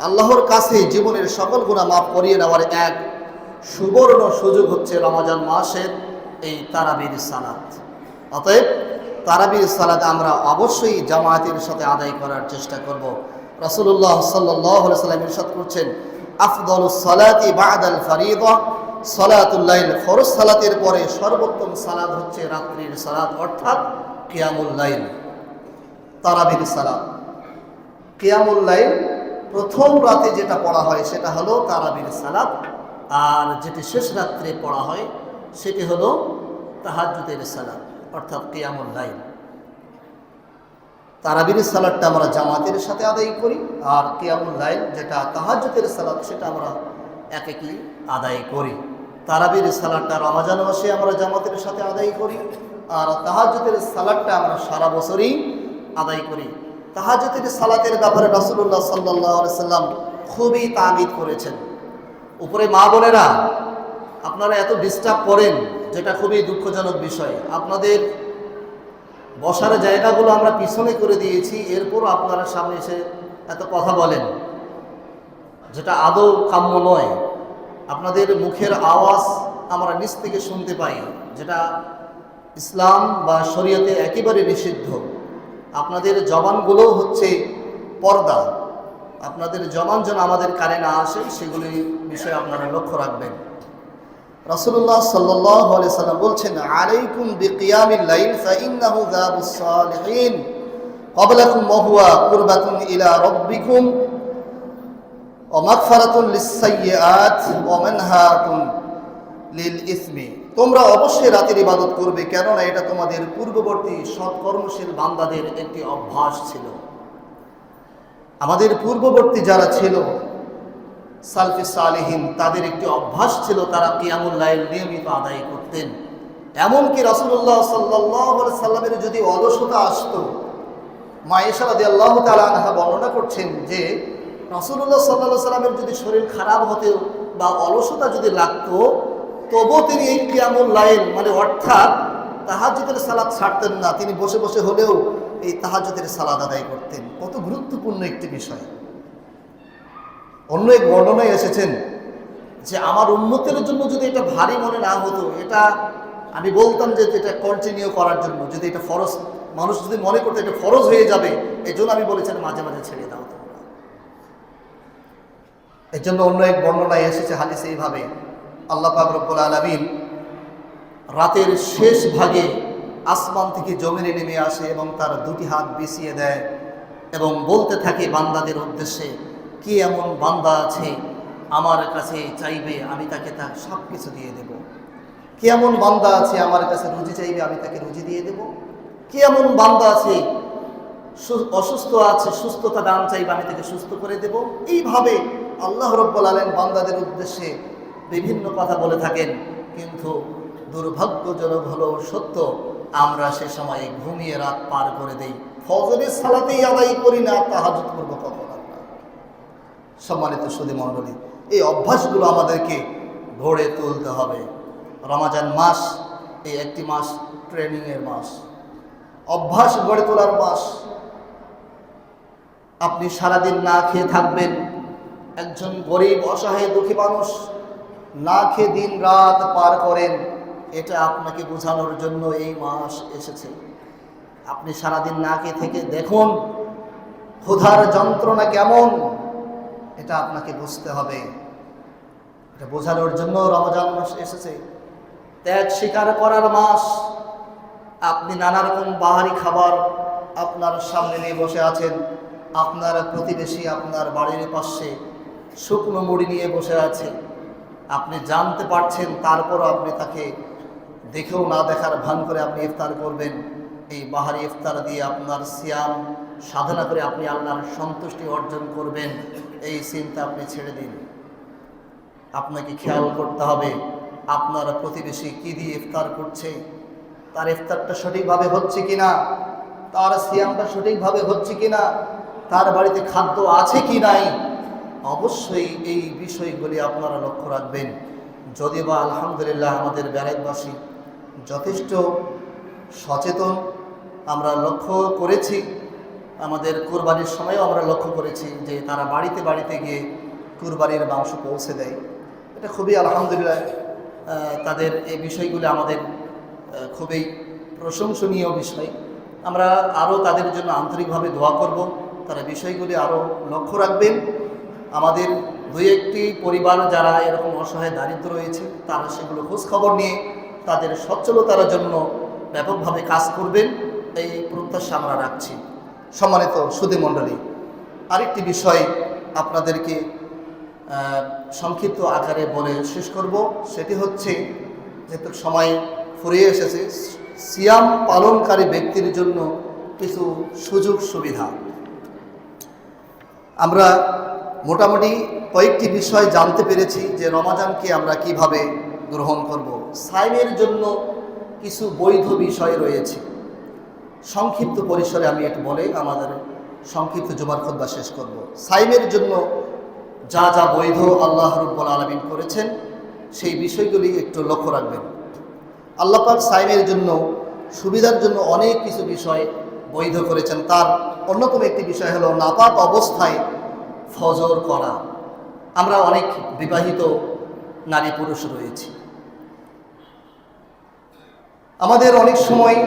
আল্লাহর কাছে জীবনের সকল গুনাহ মাফ করিয়ে নেওয়ার এক সুবর্ণ সুযোগ হচ্ছে রমজান মাসের এই তারাবির সালাত। অতএব তারাবির সালাত আমরা অবশ্যই জামায়াতের সাথে আদায় করার চেষ্টা করব। রাসূলুল্লাহ সাল্লাল্লাহু আলাইহি ওয়াসাল্লাম ইরশাদ করছেন, আফদালুস সালাতি বা'দাল ফারিদা সালাতুল লাইল। ফরজ সালাতের পরে সর্বোত্তম সালাত হচ্ছে রাত্রির সালাত, অর্থাৎ কিয়ামুল লাইল, তারাবির সালাত। কিয়ামুল লাইল প্রথম রাতে যেটা পড়া হয় সেটা হলো তারাবির সালাত, আর যেটি শেষ রাত্রে পড়া হয় সেটি হলো তাহাজ্জুদের সালাত, অর্থাৎ কিয়ামুল লাইল। তারাবির সালাতটা আমরা জামাতের সাথে আদায় করি, আর কিয়ামুল লাইল যেটা তাহাজ্জুদের সালাত সেটা আমরা একাকী আদায় করি। তারাবির সালাতটা রমজান মাসে আমরা জামাতের সাথে আদায় করি, আর তাহাজ্জুদের সালাতটা আমরা সারা বছরই আদায় করি। তাহাজ্জুদের সালাতের ব্যাপারে রাসূলুল্লাহ সাল্লাল্লাহু আলাইহি ওয়াসাল্লাম খুবই তাগিদ করেছেন। উপরে মা বোনেরা, আপনারা এত ডিস্টার্ব করেন, যেটা খুবই দুঃখজনক বিষয়। আপনাদের বসার জায়গাগুলো আমরা পিছনে করে দিয়েছি, এরপরও আপনারা সামনে এসে এত কথা বলেন, যেটা আদৌ কাম্য নয়। আপনাদের মুখের আওয়াজ আমরা নিচ থেকে শুনতে পাই, যেটা ইসলাম বা শরীয়তে একেবারে নিষিদ্ধ। আপনাদের জবানগুলো হচ্ছে পর্দা, আপনাদের জবান যেন আমাদের কানে না আসে, সেগুলি বিষয়ে আপনারা লক্ষ্য রাখবেন। রাসূলুল্লাহ সাল্লাল্লাহু আলাইহি সাল্লাম বলছেন, আলাইকুম বিকিয়ামিল লাইল ফাইন্নাহু যাবুস সালিহিন ক্বাবলাকুম ওয়া হুয়া কুরবাতুন ইলা রাব্বিকুম ওয়া মাগফিরাতুন লিস-সাইয়্যাত ওয়া মানহাতুন লিল ইসমি। তোমরা অবশ্যই রাতের ইবাদত করবে, কেননা এটা তোমাদের পূর্ববর্তী সৎকর্মশীল বান্দাদের একটি অভ্যাস ছিল। আমাদের পূর্ববর্তী যারা ছিল সালফে সালেহিন, তাদের একটি অভ্যাস ছিল, তারা কিয়ামুল লাইল নিয়মিত আদায় করতেন। এমনকি রাসূলুল্লাহ সাল্লাল্লাহু আলাইহি সাল্লামের যদি অলসতা আসতো, মা আয়েশা রাদিয়াল্লাহু তাআলা আনহা বর্ণনা করছেন যে রাসূলুল্লাহ সাল্লাল্লাহু আলাইহি সাল্লামের যদি শরীর খারাপ হতো বা অলসতা যদি লাগতো, তবুও তিনি এই কিয়ামুল লাইল মানে অর্থাৎ তাহাজ্জুদের সালাত ছাড়তেন না। তিনি বসে বসে হলেও এই তাহাজ্জুদের সালাত আদায় করতেন। কত গুরুত্বপূর্ণ একটি বিষয়। অন্য এক বর্ণনায় এসেছেন যে আমার উম্মতের জন্য যদি এটা ভারী মনে না হতো, এটা আমি বলতাম যে এটা কন্টিনিউ করার জন্য, যদি এটা ফরজ মানুষ যদি মনে করতো এটা ফরজ হয়ে যাবে, এই জন্য আমি বলেছেন মাঝে মাঝে ছেড়ে দাও তোমরা। এর জন্য অন্য এক বর্ণনায় এসেছে হাদিসে এইভাবে, আল্লাহ পাক রব্বুল আলামিন রাতের শেষ ভাগে আসমান থেকে জমিনে নেমে আসে এবং তার দুটি হাত বিছিয়ে দেয় এবং বলতে থাকে বান্দাদের উদ্দেশ্যে, কি এমন বান্দা আছে আমার কাছে চাইবে, আমি তাকে তার সব কিছু দিয়ে দেব। কি এমন বান্দা আছে আমার কাছে রুজি চাইবে, আমি তাকে রুজি দিয়ে দেব। কি এমন বান্দা আছে অসুস্থ আছে, সুস্থতা দান চাইবে, আমি তাকে সুস্থ করে দেব। এইভাবে আল্লাহ রাব্বুল আলামিন বান্দাদের উদ্দেশ্যে বিভিন্ন কথা বলে থাকেন। কিন্তু দুর্ভাগ্যজনক হলেও সত্য, আমরা সে সময় ঘুমিয়ে রাত পার করে দেই, ফজরের সালাতেই আদায় করি না, তাহাজ্জুদ করব কখন আমরা। সম্মানিত সুধী মণ্ডলী, এই অভ্যাসগুলো আমাদেরকে গড়ে তুলতে হবে। রমজান মাস এই একটি মাস ট্রেনিংয়ের মাস, অভ্যাস গড়ে তোলার মাস। আপনি সারাদিন না খেয়ে থাকবেন, একজন গরিব অসহায় দুঃখী মানুষ না খেয়ে দিন রাত পার করেন, এটা আপনাকে বোঝানোর জন্য এই মাস এসেছে। আপনি সারাদিন না খেয়ে থেকে দেখুন ক্ষুধার যন্ত্রণা কেমন, এটা আপনাকে বুঝতে হবে। এটা বোঝানোর জন্য রমজান মাস এসেছে, ত্যাগ স্বীকার করার মাস। আপনি নানা রকম বাহারি খাবার আপনার সামনে নিয়ে বসে আছেন, আপনার প্রতিবেশী আপনার বাড়ির পাশে শুকনো মুড়ি নিয়ে বসে আছে, আপনি জানতে পারছেন, তারপরও আপনি তাকে দেখেও না দেখার ভান করে আপনি ইফতার করবেন। এই বাহারি ইফতার দিয়ে আপনার সিয়াম সাধনা করে আপনি আল্লাহর সন্তুষ্টি অর্জন করবেন, এই চিন্তা আপনি ছেড়ে দিন। আপনাকে খেয়াল করতে হবে আপনার প্রতিবেশী কি দিয়ে ইফতার করছে, তার ইফতারটা সঠিকভাবে হচ্ছে কিনা, তার সিয়ামটা সঠিকভাবে হচ্ছে কিনা, তার বাড়িতে খাদ্য আছে কি নাই। অবশ্যই এই বিষয়গুলি আপনারা লক্ষ্য রাখবেন। যদি বা আলহামদুলিল্লাহ আমাদের বেলায়েতবাসী যথেষ্ট সচেতন, আমরা লক্ষ্য করেছি, আমাদের কুরবানির সময়ও আমরা লক্ষ্য করেছি যে তারা বাড়িতে বাড়িতে গিয়ে কুরবানির মাংস পৌঁছে দেয়। এটা খুবই আলহামদুলিল্লাহ, তাদের এই বিষয়গুলি আমাদের খুবই প্রশংসনীয় বিষয়। আমরা আরও তাদের জন্য আন্তরিকভাবে দোয়া করব, তারা বিষয়গুলি আরও লক্ষ্য রাখবেন। আমাদের দুই একটি পরিবার যারা এরকম অসহায় দারিদ্র রয়েছে, তারা সেগুলো খোঁজখবর নিয়ে তাদের সচ্ছলতার জন্য ব্যাপকভাবে কাজ করবেন, এই প্রত্যাশা আমরা রাখছি। সম্মানিত সুধী মণ্ডলী, আরেকটি বিষয় আপনাদেরকে সংক্ষিপ্ত আকারে বলে শেষ করব, সেটি হচ্ছে, যেহেতু সময় ফুরিয়ে এসেছে, সিয়াম পালনকারী ব্যক্তির জন্য কিছু সুযোগ সুবিধা। আমরা মোটামুটি কয়েকটি বিষয় জানতে পেরেছি যে রমাজানকে আমরা কিভাবে গ্রহণ করব। সাইমের জন্য কিছু বৈধ বিষয় রয়েছে। সংক্ষিপ্ত পরিসরে আমি এটা বলে আমাদের সংক্ষিপ্ত জুমার খুতবা শেষ করব। সাইমের জন্য যা যা বৈধ আল্লাহ রাব্বুল আলামিন করেছেন, সেই বিষয়গুলি একটু লক্ষ্য রাখবেন। আল্লাহ পাক সাইমের জন্য সুবিধার জন্য অনেক কিছু বিষয় বৈধ করেছেন। তার অন্যতম একটি বিষয় হলো নাপাক অবস্থায় ফজর করা। আমরা অনেক বিবাহিত নারী পুরুষ রয়েছি, আমাদের অনেক সময়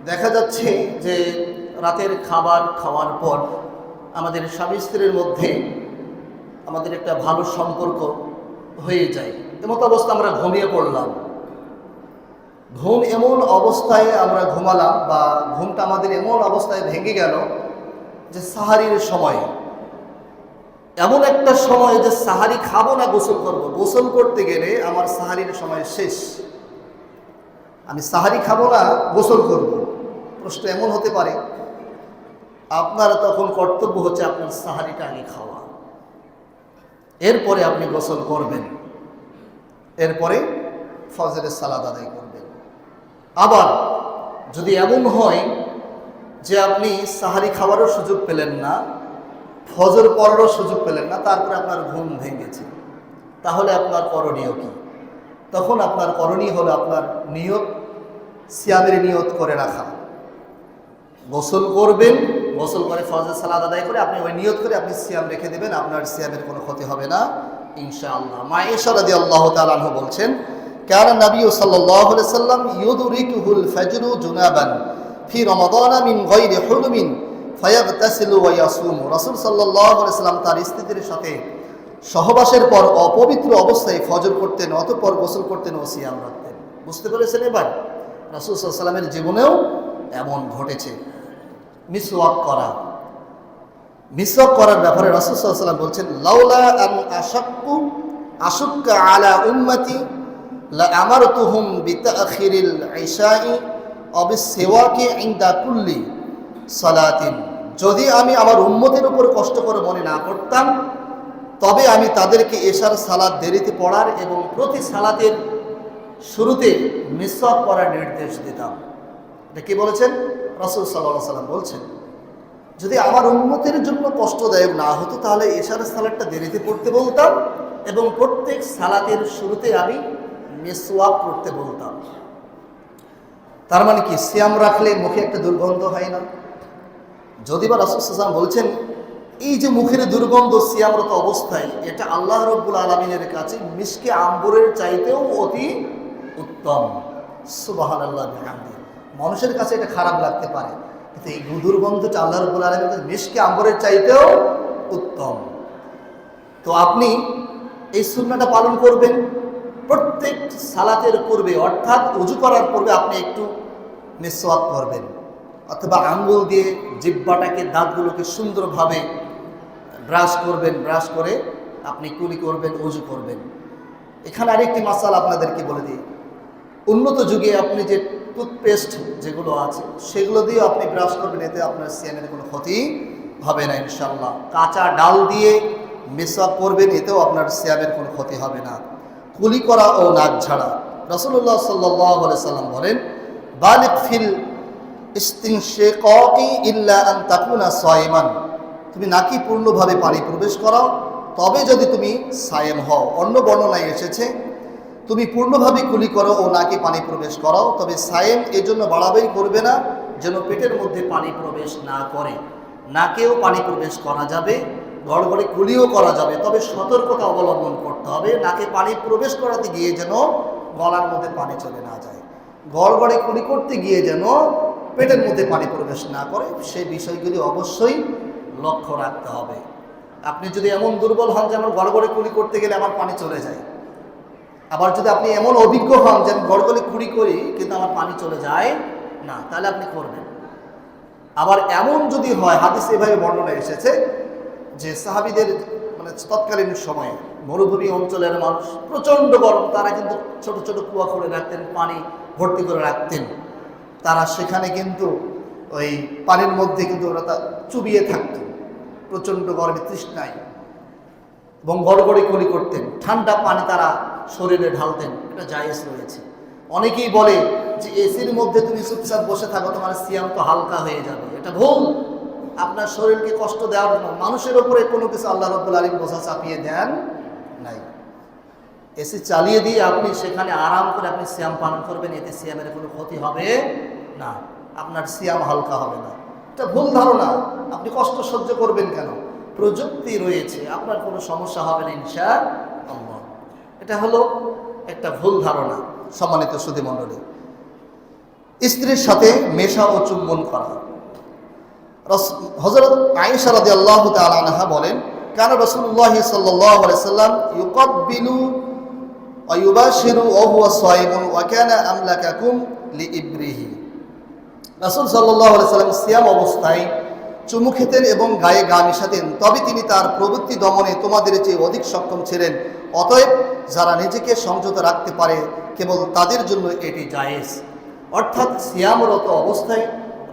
দেখা যাচ্ছে যে রাতের খাবার খাওয়ার পর আমাদের স্বামী স্ত্রীর মধ্যে আমাদের একটা ভালো সম্পর্ক হয়ে যায়, এমতো অবস্থা আমরা ঘুমিয়ে পড়লাম। ঘুম এমন অবস্থায় আমরা ঘুমালাম বা ঘুমটা আমাদের এমন অবস্থায় ভেঙে গেল যে সাহারির সময়, এমন একটা সময় যে সাহারি খাবো না গোসল করব, গোসল করতে গেলে আমার সাহারির সময় শেষ, আমি সাহারি খাবো না, গোসল করব। প্রশ্ন এমন হতে পারে, আপনার তখন কর্তব্য হচ্ছে আপনার সাহারিটা আগে খাওয়া, এরপরে আপনি গোসল করবেন, এরপরে ফজরের সালাত আদায় করবেন। আবার যদি এমন হয় যে আপনি সাহারি খাওয়ারও সুযোগ পেলেন না, ফজর পড়ারও সুযোগ পেলেন না, তারপরে আপনার ঘুম ভেঙেছে, তাহলে আপনার করণীয় কি? তখন আপনার করণীয় হলো আপনার নিয়ত, সিয়ামের নিয়ত করে রাখা। গোসল করবেন, গোসল করে ফজর সালাত আদায় করে আপনি ওই নিয়ত করে আপনি সিয়াম রেখে দেবেন, আপনার সিয়ামের কোনো ক্ষতি হবে না ইনশাআল্লাহ। মা আয়েশা রাদিয়াল্লাহু তাআলা আনহা বলছেন, কানা নবী সাল্লাল্লাহু আলাইহি সাল্লাম ইউদরিকুহুল ফাজরু জুনাবান ফি রমাদান মিন গায়রি হুলমিন ফায়াগতাসিলু ওয়া ইয়াসুমু। রাসূল সাল্লাল্লাহু আলাইহি সাল্লাম তার স্ত্রীদের সাথে সহবাসের পর অপবিত্র অবস্থায় ফজর করতেন, অতঃপর গোসল করতেন ও সিয়াম রাখতেন। বুঝতে পেরেছেন? এবার রাসূল সাল্লাল্লাহু আলাইহি সাল্লামের জীবনেও এমন ঘটেছে। মিসওয়াক করা, মিসওয়াক করার ব্যাপারে রাসূল সাল্লাল্লাহু আলাইহি ওয়াসাল্লাম বলছেন, লাউলা আন আশুক্কা আলা উম্মতি লা আমারতুহুম বিতাখিরিল ইশাই ওয়া বিসওয়াকি ইনদা কুল্লি সালাতিন। যদি আমি আমার উম্মতের উপর কষ্ট করে মনে না করতাম, তবে আমি তাদেরকে এশার সালাত দেরিতে পড়ার এবং প্রতি সালাতের শুরুতে মিসওয়াক করার নির্দেশ দিতাম। এটা কি বলেছেন? রাসূল সাল্লাল্লাহু আলাইহি ওয়াসাল্লাম বলছেন, যদি আমার উম্মতের জন্য কষ্টদায়ক না হতো তাহলে এশার সালাতটা দেরিতে পড়তে বলতাম এবং প্রত্যেক সালাতের শুরুতে আমি মিসওয়াক করতে বলতাম। তার মানে কি, সিয়াম রাখলে মুখে একটা দুর্গন্ধ হয় না? যদি বা রাসূল সাল্লাল্লাহু আলাইহি ওয়াসাল্লাম বলছেন এই যে মুখের দুর্গন্ধ সিয়ামরত অবস্থায়, এটা আল্লাহ রাব্বুল আলামিনের কাছে মিশকে আম্বরের চাইতেও অতি উত্তম। সুবহানাল্লাহ বিহামদিহি। মানুষের কাছে এটা খারাপ লাগতে পারে, কিন্তু এই দুর্গন্ধটা আল্লাহ রাব্বুল আলামিনের কাছে মিশকে আম্বরের চাইতেও উত্তম। তো আপনি এই সুন্নাহটা পালন করবেন। প্রত্যেক সালাতের পূর্বে, অর্থাৎ ওযু করার পূর্বে আপনি একটু মিসওয়াক করবেন, অথবা আঙ্গুল দিয়ে জিহ্বাটাকে, দাঁতগুলোকে সুন্দরভাবে ব্রাশ করবেন, ব্রাশ করে আপনি কুলি করবেন, ওযু করবেন। এখানে আরেকটি মাসালা আপনাদেরকে বলে দিই, উন্নত যুগে আপনি যে টুথপেস্ট যেগুলো আছে সেগুলো দিয়ে আপনি ব্রাশ করবেন, এতে আপনার সিয়ামের কোনো ক্ষতি হবে না ইনশাআল্লাহ। কাঁচা ডাল দিয়ে মিসওয়াক করবেন, এতেও আপনার সিয়ামের কোনো ক্ষতি হবে না। কুলি করা ও নাক ঝাড়া, রাসূলুল্লাহ সাল্লাল্লাহু আলাইহি সাল্লাম বলেন, বালিগ ফিল ইস্তিনশিকাকি ইল্লা আন তাকুনা সায়মান। তুমি নাকি পূর্ণভাবে পানি প্রবেশ করাও, তবে যদি তুমি সায়েম হও। অন্য বর্ণনায় এসেছে তুমি পূর্ণভাবে কুলি করো ও নাকি পানি প্রবেশ করাও, তবে সায়েম এজন্য বাড়াবাড়ি করবে না যেন পেটের মধ্যে পানি প্রবেশ না করে। নাকেও পানি প্রবেশ করা যাবে, গড়গড়ে কুলিও করা যাবে, তবে সতর্কতা অবলম্বন করতে হবে। নাকে পানি প্রবেশ করাতে গিয়ে যেন গলার মধ্যে পানি চলে না যায়, গড়গড়ে কুলি করতে গিয়ে যেন পেটের মধ্যে পানি প্রবেশ না করে, সেই বিষয়গুলি অবশ্যই লক্ষ্য রাখতে হবে। আপনি যদি এমন দুর্বল হন যে আমার গড়গড়ে কুলি করতে গেলে আমার পানি চলে যায়, আবার যদি আপনি এমন অভিজ্ঞ হন যে আমি গড়গড়ে কুলি করি কিন্তু আমার পানি চলে যায় না, তাহলে আপনি করবেন। আবার এমন যদি হয়, হাদিসে এভাবে বর্ণনা এসেছে যে সাহাবীদের মানে তৎকালীন সময়ে মরুভূমি অঞ্চলের মানুষ, প্রচণ্ড গরম, তারা কিন্তু ছোট ছোট কুয়া করে রাখতেন, পানি ভর্তি করে রাখতেন। তারা সেখানে কিন্তু ওই পানির মধ্যে কিন্তু ওরা চুবিয়ে থাকত প্রচণ্ড গরমে, তৃষ্ণায়, এবং গড়গড়ে কুলি করতেন। ঠান্ডা পানি তারা শরীরে ঢালতেন, এটা জায়েজ রয়েছে। অনেকেই বলে যে এসির মধ্যে তুমি চুপচাপ বসে থাকো, তোমার সিয়াম তো হালকা হয়ে যাবে। এটা ভুল। আপনার শরীরকে কষ্ট দেওয়ার জন্য মানুষের ওপরে কোনো কিছু আল্লাহ রাব্বুল আলামিন বোঝা চাপিয়ে দেন নাই। এসি চালিয়ে দিয়ে আপনি সেখানে আরাম করে আপনি সিয়াম পালন করবেন, এতে সিয়ামের কোনো ক্ষতি হবে না, আপনার সিয়াম হালকা হবে না। এটা ভুল ধারণা। আপনি কষ্ট সহ্য করবেন কেন? প্রযুক্তি রয়েছে, আপনার কোনো সমস্যা হবে না ইনশাআল্লাহ। এটা হলো একটা ভুল ধারণা। সম্মানিত সুধী মণ্ডলী, স্ত্রীর সাথে মেশা ও চুম্বন করা, হযরত আয়েশা রাদিয়াল্লাহু তাআলা আনহা বলেন, কানা রাসূলুল্লাহ সাল্লাল্লাহু আলাইহি সাল্লাম ইউকাব্বিলু ওয়া ইউবাশিরু ওয়া হুয়া সায়িমুন ওয়া কানা আমলাকাকুম লিইব্রিহি। রাসূল সাল্লাল্লাহু আলাইহি সাল্লাম সিয়াম অবস্থায় চুমু খেতেন এবং গায়ে গা মিশাতেন, তবে তিনি তার প্রবৃত্তি দমনে তোমাদের চেয়ে অধিক সক্ষম ছিলেন। অতএব যারা নিজেকে সংযত রাখতে পারে কেবল তাদের জন্য এটি জায়েজ। অর্থাৎ সিয়ামরত অবস্থায়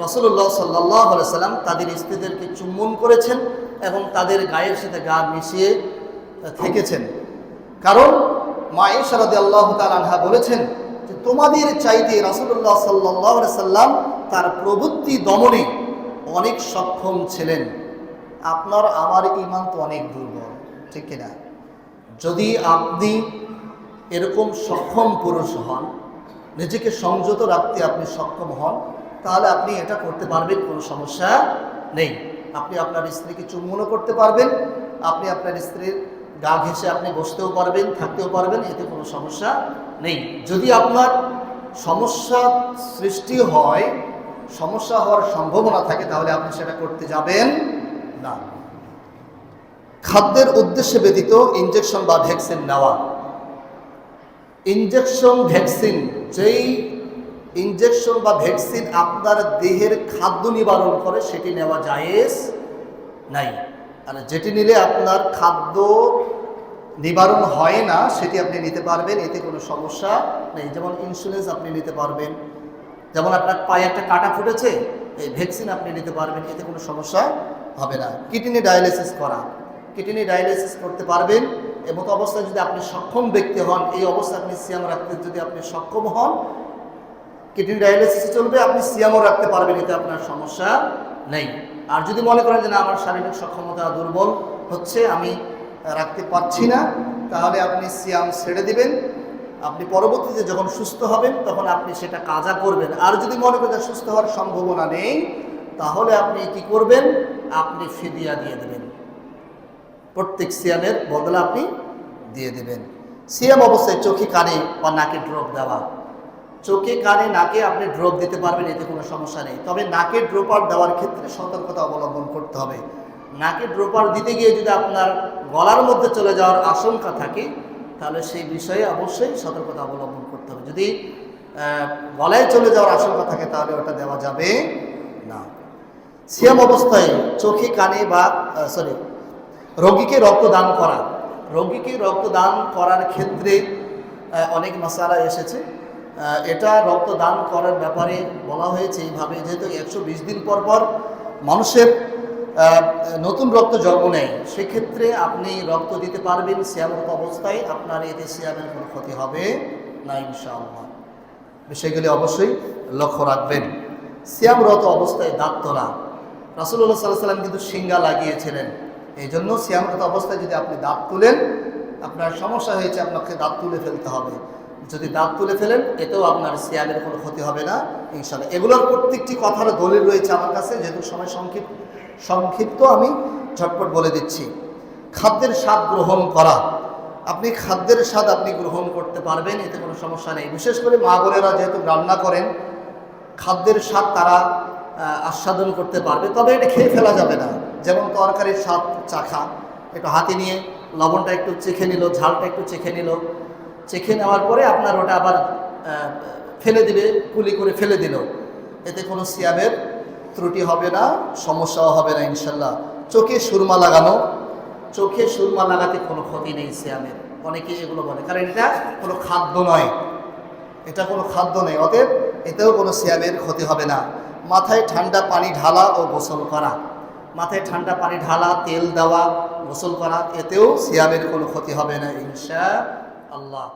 রাসূলুল্লাহ সাল্লাল্লাহু আলাইহি সাল্লাম তাদের স্ত্রীদেরকে চুম্বন করেছেন এবং তাদের গায়ের সাথে গা মিশিয়ে থেকেছেন। কারণ মা আয়েশা রাদিয়াল্লাহু তাআলা আনহা বলেছেন যে তোমাদের চাইতে রাসূলুল্লাহ সাল্লাল্লাহু আলাইহি সাল্লাম তার প্রবৃত্তি দমনে অনেক সক্ষম ছিলেন। আপনার আমার ঈমান তো অনেক দুর্বল, ঠিক কিনা? যদি আপনি এরকম সক্ষম পুরুষ হন, নিজেকে সংযত রাখতে আপনি সক্ষম হন, তাহলে আপনি এটা করতে পারবেন, কোনো সমস্যা নেই। আপনি আপনার স্ত্রীকে চুম্বনও করতে পারবেন, আপনি আপনার স্ত্রীর গা ঘেঁষে আপনি বসতেও পারবেন, থাকতেও পারবেন, এতে কোনো সমস্যা নেই। যদি আপনার সমস্যা সৃষ্টি হয়, সমস্যা হওয়ার সম্ভাবনা থাকে, তাহলে আপনি সেটা করতে যাবেন না। খাদ্যের উদ্দেশ্যে ব্যতীত ইনজেকশন বা ভ্যাকসিন নেওয়া। ইনজেকশন ভ্যাকসিন, যেই ইনজেকশন বা ভ্যাকসিন আপনার দেহের খাদ্য নিবারণ করে, সেটি নেওয়া জায়েজ নাই। আর যেটি নিলে আপনার খাদ্য নিবারণ হয় না, সেটি আপনি নিতে পারবেন, এতে কোনো সমস্যা নেই। যেমন ইন্স্যুরেন্স আপনি নিতে পারবেন, যেমন আপনার পায়ে একটা কাটা ফুটেছে, এই ভ্যাকসিন আপনি নিতে পারবেন, এতে কোনো সমস্যা হবে না। কিডনি ডায়ালিসিস করা, কিডনি ডায়ালিসিস করতে পারবেন। এমতো অবস্থায় যদি আপনি সক্ষম ব্যক্তি হন, এই অবস্থায় আপনি সিয়াম রাখতে যদি আপনি সক্ষম হন, কিডনি ডায়ালিসিস চলবে, আপনি সিয়ামও রাখতে পারবেন, এতে আপনার সমস্যা নেই। আর যদি মনে করেন যে না, আমার শারীরিক সক্ষমতা দুর্বল হচ্ছে, আমি রাখতে পারছি না, তাহলে আপনি সিয়াম ছেড়ে দিবেন। আপনি পরবর্তীতে যখন সুস্থ হবেন তখন আপনি সেটা কাজা করবেন। আর যদি মনে করেন সুস্থ হওয়ার সম্ভাবনা নেই, তাহলে আপনি কি করবেন? আপনি ফিদিয়া দিয়ে দেবেন, প্রত্যেক সিয়ামের বদলে আপনি দিয়ে দেবেন। সিয়াম অবস্থায় চোখে কানে বা নাকে ড্রপ দেওয়া। চোখে কানে নাকে আপনি ড্রপ দিতে পারবেন, এতে কোনো সমস্যা নেই। তবে নাকে ড্রপার দেওয়ার ক্ষেত্রে সতর্কতা অবলম্বন করতে হবে। নাকে ড্রপার দিতে গিয়ে যদি আপনার গলার মধ্যে চলে যাওয়ার আশঙ্কা থাকে, তাহলে সেই বিষয়ে অবশ্যই সতর্কতা অবলম্বন করতে হবে। যদি গলায় চলে যাওয়ার আশঙ্কা থাকে, তাহলে ওটা দেওয়া যাবে না। সিয়াম অবস্থায় চোখে কানে বা রোগীকে রক্তদান করা। রোগীকে রক্তদান করার ক্ষেত্রে অনেক মাসালা এসেছে। এটা রক্তদান করার ব্যাপারে বলা হয়েছে এইভাবে, যেহেতু 120 দিন পর পর মানুষের নতুন রক্ত জন্ম নেয়, সেক্ষেত্রে আপনি রক্ত দিতে পারবেন সিয়ামরত অবস্থায়, আপনার এতে সিয়ামের কোনো ক্ষতি হবে না ইনশাআল্লাহ। বিষয়গুলি অবশ্যই লক্ষ্য রাখবেন। সিয়ামরত অবস্থায় দাঁত তোলা। রাসূলুল্লাহ সাল্লাল্লাহু আলাইহি সাল্লাম কিন্তু সিঙ্গা লাগিয়েছিলেন, এই জন্য সিয়ামরত অবস্থায় যদি আপনি দাঁত তুলেন, আপনার সমস্যা হয়েছে, আপনাকে দাঁত তুলে ফেলতে হবে। যদি দাঁত তুলে ফেলেন, এতেও আপনার সিয়ামের কোনো ক্ষতি হবে না ইনশাআল্লাহ। এগুলোর প্রত্যেকটি কথার দলিল রয়েছে আমার কাছে, যেহেতু সময় সংক্ষিপ্ত আমি ঝটপট বলে দিচ্ছি। খাদ্যের স্বাদ গ্রহণ করা। আপনি খাদ্যের স্বাদ আপনি গ্রহণ করতে পারবেন, এতে কোনো সমস্যা নেই। বিশেষ করে মা বোনেরা যেহেতু রান্না করেন, খাদ্যের স্বাদ তারা আস্বাদন করতে পারবে, তবে এটা খেয়ে ফেলা যাবে না। যেমন তরকারির স্বাদ চাখা, একটু হাতে নিয়ে লবণটা একটু চেখে নিল, ঝালটা একটু চেখে নিল, চেখে নেওয়ার পরে আপনার ওটা আবার ফেলে দিবে, কুলি করে ফেলে দিল, এতে কোনো সিয়ামের ত্রুটি হবে না, সমস্যাও হবে না ইনশাল্লাহ। চোখে সুরমা লাগানো। চোখে সুরমা লাগাতে কোনো ক্ষতি নেই সিয়ামের, অনেকে এগুলো বলে, কারণ এটা কোনো খাদ্য নয়, এটা কোনো খাদ্য নেই, অতএব এতেও কোনো সিয়ামের ক্ষতি হবে না। মাথায় ঠান্ডা পানি ঢালা ও গোসল করা। মাথায় ঠান্ডা পানি ঢালা, তেল দেওয়া, গোসল করা, এতেও সিয়ামের কোনো ক্ষতি হবে না ইনশাআল্লাহ।